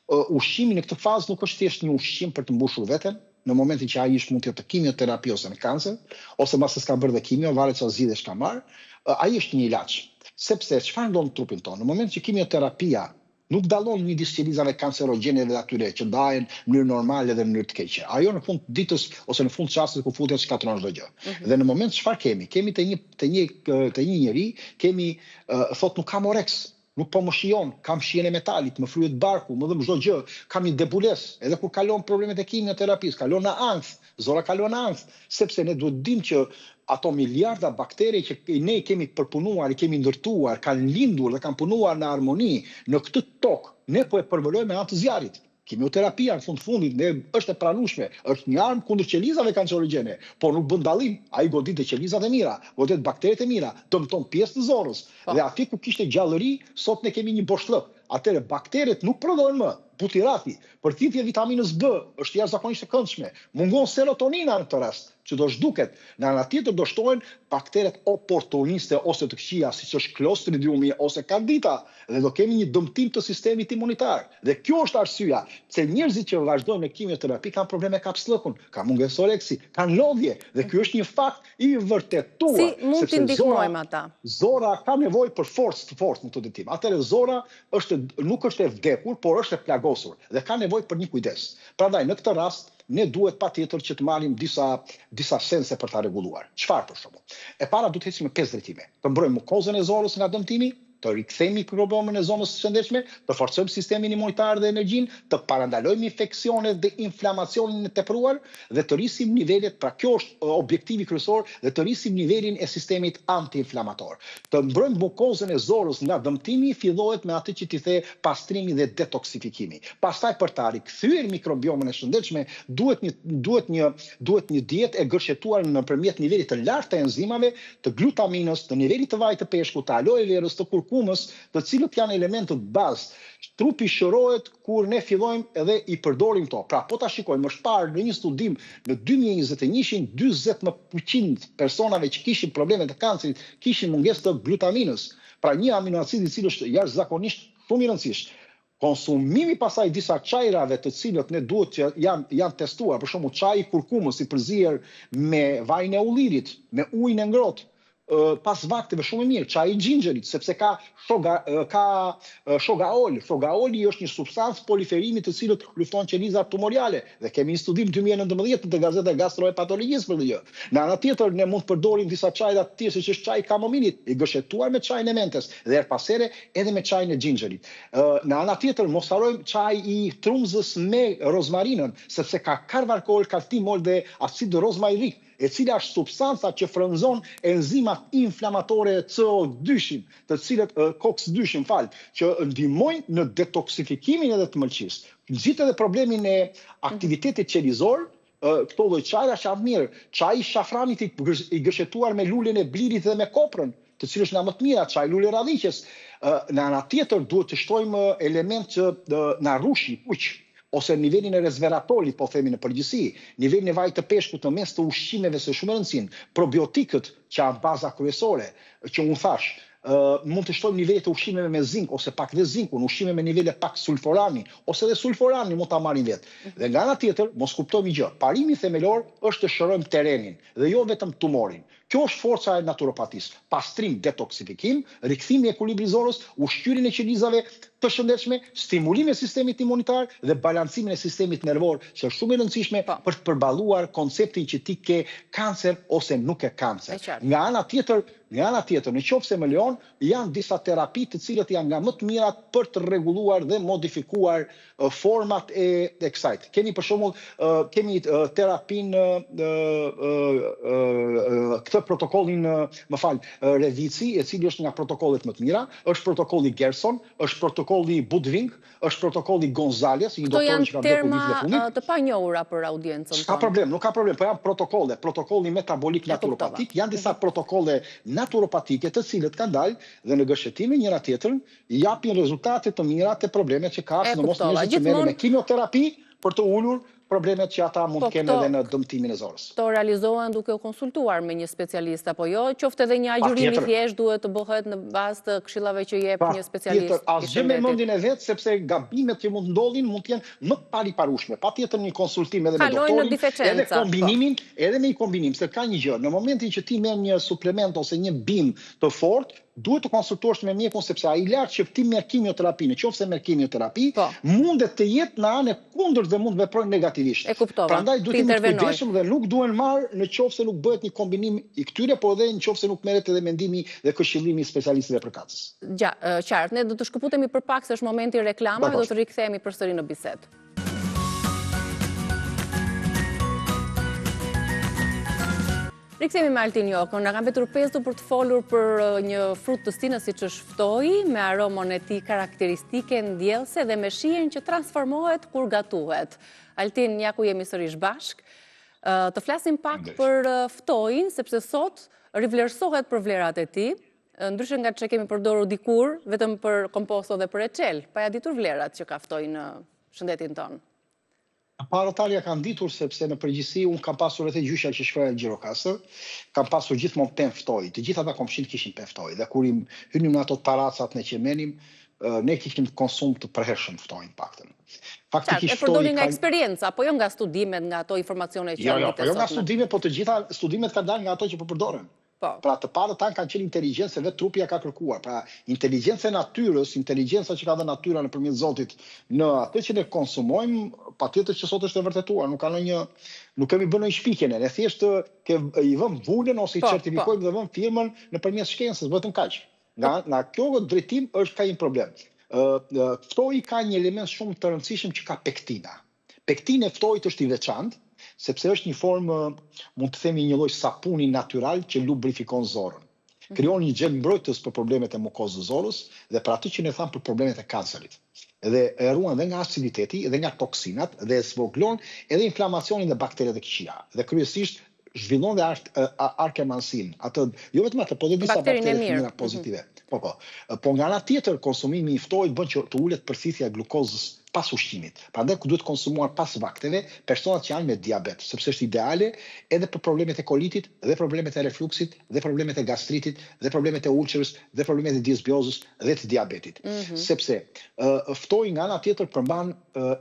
Ushqimi në këtë fazë nuk është thjesht një ushqim për të mbushur veten, në momentin që ai mund të jetë kimioterapi ose në kancer, ose mbas se s'ka bërë dhe kimio, varet çfarë zgjidhje ka marr, ai është një ilaç. Sepse çfarë ndon në trupin tonë? Në moment që kimioterapia nuk dallon midis qelizave kancerogjene dhe atyre që ndahen në mënyrë normale dhe në mënyrë të keqe. Ajo në fund ditës ose në fund çastit ku futet shkatron çdo gjë. Dhe në moment çfarë kemi? Kemi te një njeri, kemi thot nuk kam oreks, nuk po më shijon, kam shijen e metalit, më fryet barku, më dhëm çdo gjë, kam një debules. Edhe kur kalon problemet e kimioterapisë, kalon në ankth, zora kalon në ankth, sepse ne duhet dim që ato miliarda bakteri që ne kemi përpunuar, i kemi ndërtuar, kanë lindur dhe kanë punuar në harmoni në këtë tokë, ne po e përvolojmë me anë të zjarrit. Kimioterapia në fundit është e pranueshme, është një armë kundër qelizave kancerogjene, por nuk bën dallim. Ai godit të qelizat e mira, godit bakteret e mira, dëmton pjesë të zorës. Dhe aty ku kishte gjallëri, sot ne kemi një boshllëk. Atëre bakteret nuk prodhohen më. Butirati, përthithje vitaminës B është jashtëzakonisht e këndshme. Mungon serotonina në këtë rast, që do zhduket. Në anë tjetër do shtohen bakteret oportuniste ose të këqija, siç është Clostridiumi ose Candida, dhe do kemi një dëmtim të sistemit imunitar. Dhe kjo është arsyeja pse njerëzit që vazhdojnë me kimioterapi kanë probleme kapslëkun, kanë mungesë oreksi, kanë lodhje, dhe ky është një fakt i vërtetuar. Si mund t'i ndihmojmë ata? Zora ka nevojë për forcë të fortë në këtë ditim. Atëherë zora nuk është e vdekur, por është e plagosur dhe ka nevojë për një kujdes. Prandaj në këtë rast ne duhet patjetër që të marrim disa sense për ta rregulluar. Çfarë për shembull? E para duhet të ecim me 5 drejtime. Të mbrojmë mukozën e zorës nga dëmtimi, të rikthejmë mikrobiomin e zonës së shëndetshme, të forcojmë sistemin imunitar dhe energjinë, të parandalojmë infeksionet dhe inflamacionin e tepruar dhe të rrisim nivelet, pra kjo është objektivi kryesor, dhe të rrisim nivelin e sistemit antiinflamator. Të mbrojmë mukozën e zorës nga dëmtimi fillohet me atë që ti the pastrimi dhe detoksifikimi. Pastaj për ta rikthyer mikrobiomin e shëndetshme duhet një dietë e gërshetuar nëpërmjet nivelit të lartë të enzimave, të glutaminës, të nivelit të vajit të peshkut, të aloe verës, të kurkumës, të cilët janë elementët bazë. Trupi shërohet kur ne fillojmë edhe i përdorim to. Pra, po ta shikojmë, është parë në një studim në 2021 40% personave që kishin probleme të kancerit kishin mungesë të glutaminës. Pra, një aminoacid i cili është jashtëzakonisht shumë i rëndësishëm. Konsumimi pasaj disa çajrave të cilët ne duhet që janë testuar, për shembull çaji kurkumës i përzier me vajin e ullirit, me ujin e ngrohtë, pas vakteve shumë e mirë, çaji i xhinxherit, sepse ka shogaol. Shogaoli është një substancë poliferimi të cilët lufton qelizat tumorale dhe kemi një studim 2019 në gazetën gastrohepatologjisë për këtë. Në anën tjetër ne mund të përdorim disa çajra të tjerë siç është çaji kamomilit, i gërshetuar me çajin e mentes dhe her pas here edhe me çajin e xhinxherit. Në anën tjetër mos harrojmë çaji i trumzës me rozmarinën, sepse ka karvarkol, kaltimol dhe acid rozmairik, e cila është substanca që frënzon enzimat inflamatore CO2-shin, të cilët COX-2-shin, që ndihmojnë në detoksifikimin edhe të mëlçisë. Nxit edhe problemin e aktivitetit qelizor, këto lloj çajra janë mirë. Çaji i shafranit i gërshetuar me lulen e blirit dhe me koprën, të cilës nga më të mira, çaji lule radhiqes. Në anën tjetër duhet të shtojmë element që na rushi kuq, ose nivelin e resveratorit, po themi në përgjithësi, nivelin e vajit të peshkut në mes të ushqimeve së shumë rëndësinë, probiotikët që janë baza kryesore, që unë thash, mund të shtojmë nivelet e ushqimeve me zink ose pak dhe zinkun, ushqime me nivele pak sulforani, ose dhe sulforani mund ta marrin vetë. Dhe nga ana tjetër, mos kuptojmë një gjë, parimi themelor është të shërojmë terrenin dhe jo vetëm tumorin. Kjo është forca e naturopatisë. Pastrim, detoksifikim, rikthimi i ekuilibrit zorës, ushqyerjen e qelizave të shëndetshme, stimulimi i sistemit imunitar dhe balancimin e sistemit nervor, që është shumë e rëndësishme për të përballuar konceptin që ti ke kancer ose nuk ke kancer. Nga ana tjetër, nëse më lejon, janë disa terapi të cilët janë nga më të mirat për të rregulluar dhe modifikuar format e kësaj. Kemi për shembull kemi terapinë këtë protokollin, Revici, e cili është nga protokollet më të mira, është protokolli Gerson, është protokolli Budving, është protokolli Gonzales, një doktor që ka bërë vitet e fundit. Të panjohura për audiencën tonë. Ka problem, nuk ka problem, po janë protokolle, protokolli metabolik naturopatik, janë disa protokolle naturopatike të cilët kanë dalë dhe në gërshetim njëra tjetrën japin rezultate të mira të problemet që ka, sidomos njerëzit që merren me kimioterapi për të ulur problemet që ata mund të kenë edhe në dëmtimin e zorës. Këto realizohen duke u konsultuar me një specialist apo jo, qoftë edhe një agjërimi thjesht duhet të bëhet në bazë të këshillave që jep një specialist. Asgjë me mendjen e vet, sepse gabimet që mund ndodhin mund të jenë më të pariparueshme. Patjetër një konsultim edhe me doktorin, edhe me një kombinim, se ka një gjë, në momentin që ti merr një suplement ose një bim të fortë, duhet të konsultohesh me mjekun sepse ai lart që ti merr kimioterapi, nëse merr kimioterapi, mundet të jetë në anë kundërt dhe mund të veprojë negativisht. Prandaj duhet të kujdesemi dhe nuk duhen marr nëse nuk bëhet një kombinim i këtyre, por edhe nëse nuk merret edhe mendimi dhe këshillimi i specialistëve përkatës. Qartë, ne do të shkëputemi për pak se është momenti i reklamave, do të rikthehemi përsëri në bisedë. Rikthehemi me Altin Jokën, na ka mbetur pesë për të folur për një frut të stinës siç është ftoi, me aromën e tij karakteristike ndjellëse dhe me shijen që transformohet kur gatuhet. Altin, ja ku jemi sërish bashk. Të flasim pak për ftoin, sepse sot rivlerësohet për vlerat e tij, ndryshe nga çka kemi përdorur dikur, vetëm për komposto dhe për eçel, pa ja ditur vlerat që ka ftoi në shëndetin tonë. Paratarja kanë ditur sepse në përgjithësi unë kam pasur edhe gjysha që shkruajnë Gjirokastër, kam pasur gjithmonë pem ftoi. Të gjithë ata komshinët kishin pem ftoi dhe kur hynim në ato taracat ne që menim, ne kishim konsum të përhershëm ftoin paktën. Faktikisht e përdori nga eksperjenca, apo jo nga studimet, nga ato informacione që janë jo nga studimet, po të gjitha studimet kanë dalë nga ato që po përdoren. Pra të parët tanë kanë qenë inteligjencë, vetë trupja ka kërkuar. Pra inteligjencë e natyrës, inteligjenca që ka dhe natyra nëpërmjet Zotit në atë që ne konsumojmë, patjetër që sot është e vërtetuar, nuk kemi bërë një shpikje ne, thjesht i vëmë vulën ose i certifikojmë dhe vëmë firmën nëpërmjet shkencës, vetëm kaq. Nga kjo drejtim është ka një problem. Ftoi ka një element shumë të rëndësishëm që ka pektina. Pektina e ftoit është i veçantë, sepse është një formë, mund të themi një lloj sapuni natyral që lubrifikon zorën. Krijon një gjel mbrojtës për problemet e mukozës zorës dhe për atë që ne thamë për problemet e kancerit. Dhe e ruan dhe nga aciditeti, dhe nga toksinat, dhe zvoglon edhe inflamacionin dhe bakteret e këqija. Dhe kryesisht zhvillon dhe arkemansin, jo vetëm atë, po dhe disa baktere të mira pozitive. Po nga ana tjetër, konsumimi i ftoit bën që të ulet përthithja e glukozës pas ushqimit. Prandaj ku duhet konsumuar pas vakteve personat që janë me diabet, sepse është ideale edhe për problemet e kolitit, dhe problemet e refluksit, dhe problemet e gastritit, dhe problemet e ulcerës, dhe problemet e disbiozës, dhe të diabetit. Sepse ftoi nga ana tjetër përmban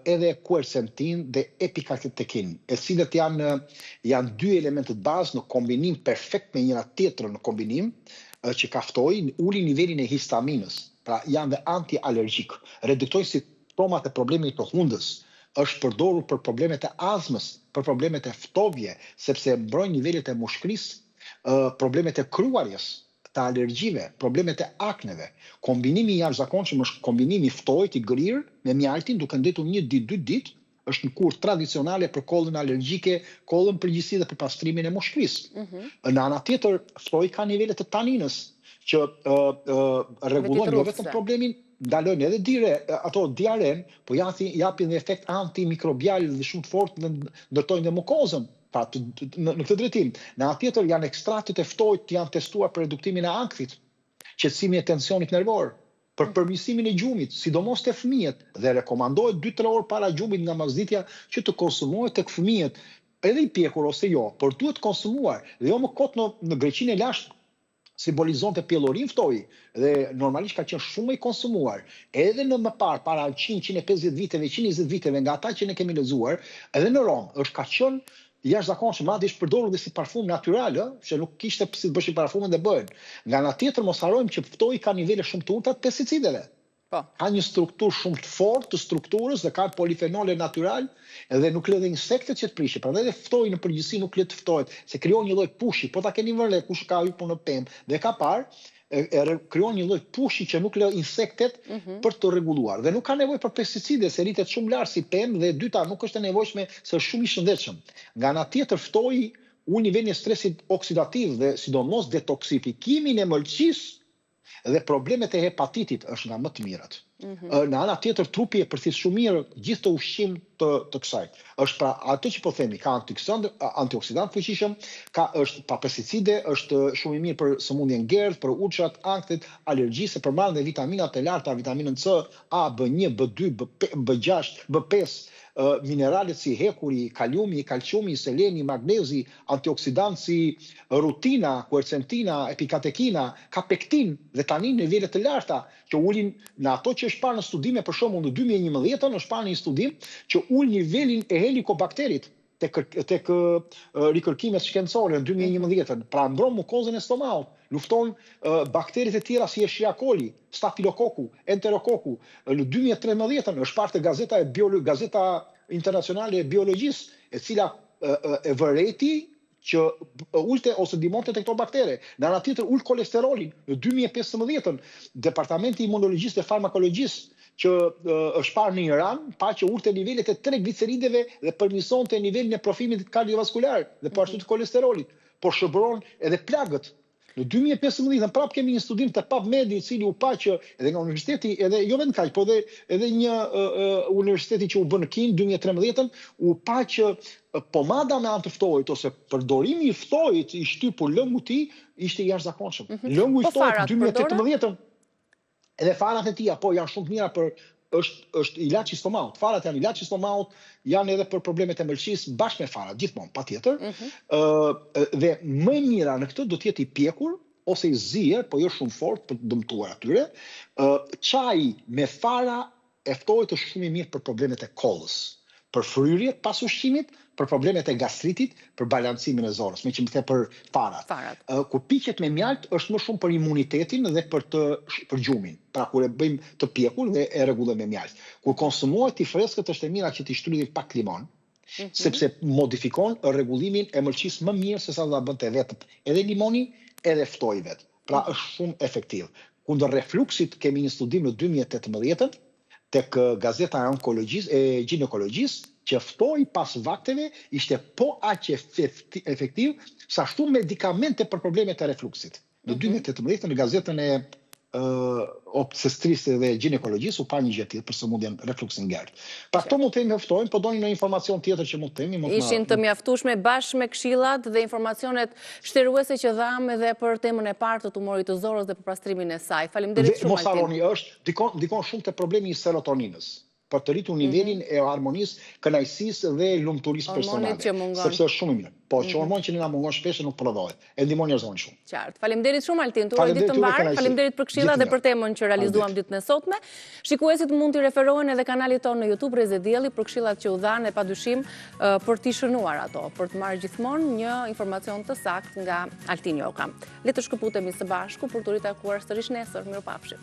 edhe quercetin dhe epikaktekin, e cilët janë dy elementet bazë në kombinim perfekt me njëra tjetrën në kombinim, që ka ftoi, ulin nivelin e histaminës, pra janë dhe anti-alergjik, reduktojnë simptomat e problemit të hundës, është përdorur për problemet e azmës, për problemet e ftovje, sepse mbrojnë nivelet e mushkërisë, problemet e kryarjes, të alergjive, problemet e akneve. Kombinimi i jashtëzakonshëm është kombinimi i ftoit i grirë me mjaltin duke ndetur 1 ditë, 2 ditë, është një kurë tradicionale për kollën alergjike, kollën përgjithësi dhe për pastrimin e mushkërisë. Në ana tjetër, ftoi ka nivele të taninës që rregullojnë jo vetëm problemin, ndalojnë edhe diaren, po japin dhe efekt antimikrobial dhe shumë të fortë dhe ndërtojnë dhe mukozën. Pra, në këtë drejtim. Në anë tjetër janë ekstraktet e ftoit janë testuar për reduktimin e ankthit, qetësimin e tensionit nervor, për përmirësimin e gjumit, sidomos te fëmijët, dhe rekomandohet 2-3 orë para gjumit nga mazditja që të konsumohet tek fëmijët, edhe i pjekur ose jo, por duhet konsumuar, dhe jo më kot në Greqinë e lashtë simbolizonte pjellorin ftoi dhe normalisht ka qenë shumë i konsumuar, edhe në më parë para 100-150 viteve, 120 viteve nga ata që ne kemi lexuar, edhe në Rom është ka qenë jashtëzakonshëm, madje është përdorur dhe si parfum natyral, që nuk kishte si të bëshin parfumin dhe bëhen. Nga ana tjetër mos harrojmë që ftoi ka nivele shumë të ulta të pesticideve. Ka një strukturë shumë të fortë të strukturës dhe ka polifenole natyral dhe nuk lë dhe insektet që të prishin. Prandaj dhe ftoi në përgjithësi nuk lë të ftohet, se krijon një lloj pushi, po ta keni vënë kush ka hyrë në pemë dhe ka parë krijon një lloj pushi që nuk lë insektet për të rregulluar. Dhe nuk ka nevojë për pesticide, se rritet shumë lart si pemë dhe dyta nuk është e nevojshme se është shumë i shëndetshëm. Nga ana tjetër ftoi nivelin e stresit oksidativ dhe sidomos detoksifikimin e mëlçisë dhe problemet e hepatitit është nga më të mirat. Në ana tjetër trupi e përthith shumë mirë gjithë të ushqim të kësaj. Është pra atë që po themi, ka antioksidant fuqishëm, është pa pesticide, është shumë i mirë për sëmundjen gerdh, për uçat, ankthit, alergjisë, përmban dhe vitaminat e larta, vitaminën C, A, B1, B2, B6, B5, mineralet si hekuri, kaliumi, kalciumi, seleni, magnezi, antioksidantë si rutina, quercetina, epikatekina, kapektin dhe tani nivelet të larta që ulin në ato që është parë në studime, për shembull në 2011 është parë një studim që ul nivelin e helikobakterit tek rikërkimet shkencore në 2011, pra mbron mukozën e stomaut, lufton bakterit e tjera si Escherichia coli, Staphylococcus, Enterococcus. Në 2013 është parë te Gazeta Internacionale e Biologjisë, e cila e vëreti që ulte ose ndihmonte tek këto baktere. Në anë tjetër ul kolesterolin. Në 2015 Departamenti Imunologjisë dhe Farmakologjisë që është parë në Iran, pa që urte nivelet e triglicerideve dhe përmirësonte nivelin e profimit kardiovaskular dhe po ashtu të kolesterolit, por shërbëron edhe plagët. Në 2015 prapë kemi një studim të PubMed i cili u pa që edhe nga universiteti, edhe jo vetëm kaq, po edhe një universiteti që u bë në Kinë 2013 u pa që pomada me anë të ftojit ose përdorimi i ftojit i shtypur lëngu i tij ishte jashtëzakonshëm. Lëngu i ftojit në 2018 edhe farat e tij janë shumë të mira për është ilaç i stomaut. Farat janë ilaç i stomaut, janë edhe për problemet e mëlçisë bashkë me farat, gjithmonë, patjetër. Dhe më e mira në këtë do të jetë i pjekur ose i zier, po jo shumë fort për të dëmtuar atyre. Çaji me fara e ftojit është shumë i mirë për problemet e kollës, për fryrjet pas ushqimit, për problemet e gastritit, për balancimin e zorës, me që më the për farat. Kur piqet me mjalt është më shumë për imunitetin dhe për gjumin. Pra kur e bëjmë të pjekur dhe e rregullojmë me mjalt. Kur konsumohet i freskët është e mira që t'i shtrydhim pak limon, sepse modifikon rregullimin e mëlçisë më mirë se sa do ta bënte vetëm edhe limoni, edhe ftoji vet. Pra është shumë efektiv. Kundër refluksit kemi një studim në 2018 tek Gazeta e Ginekologjisë që ftoi pas vakteve ishte po aq efektiv sa ashtu medikamente për problemet e refluksit. Në 2018 në gazetën e obstetrisë dhe ginekologjisë u pa një gjë tjetër për sëmundjen refluksin gerd. Pra këto mund të themi ftojnë, po doni në informacion tjetër që mund të themi. Ishin të mjaftueshme bashkë me këshillat dhe informacionet shtëruese që dham edhe për temën e parë të tumorit të zorës dhe për pastrimin e saj. Faleminderit shumë. Mos harroni, është dikon shumë te problemi i serotoninës, për të rritur nivelin e harmonisë, kënaqësisë dhe lumturisë personale. Sepse është shumë i mirë. Po që hormoni që na mungon shpesh nuk prodhohet. E ndihmon njerëzon shumë. Qartë. Faleminderit shumë Altin, të uroj ditë të mbarë. Faleminderit për këshillat dhe për temën që realizuam ditën e sotme. Shikuesit mund të referohen edhe kanalit tonë në YouTube Reze Dielli për këshillat që u dhanë e padyshim për t'i shënuar ato, për të marrë gjithmonë një informacion të saktë nga Altin Joka. Le të shkëputemi së bashku për të ritakuar sërish nesër. Mirupafshim.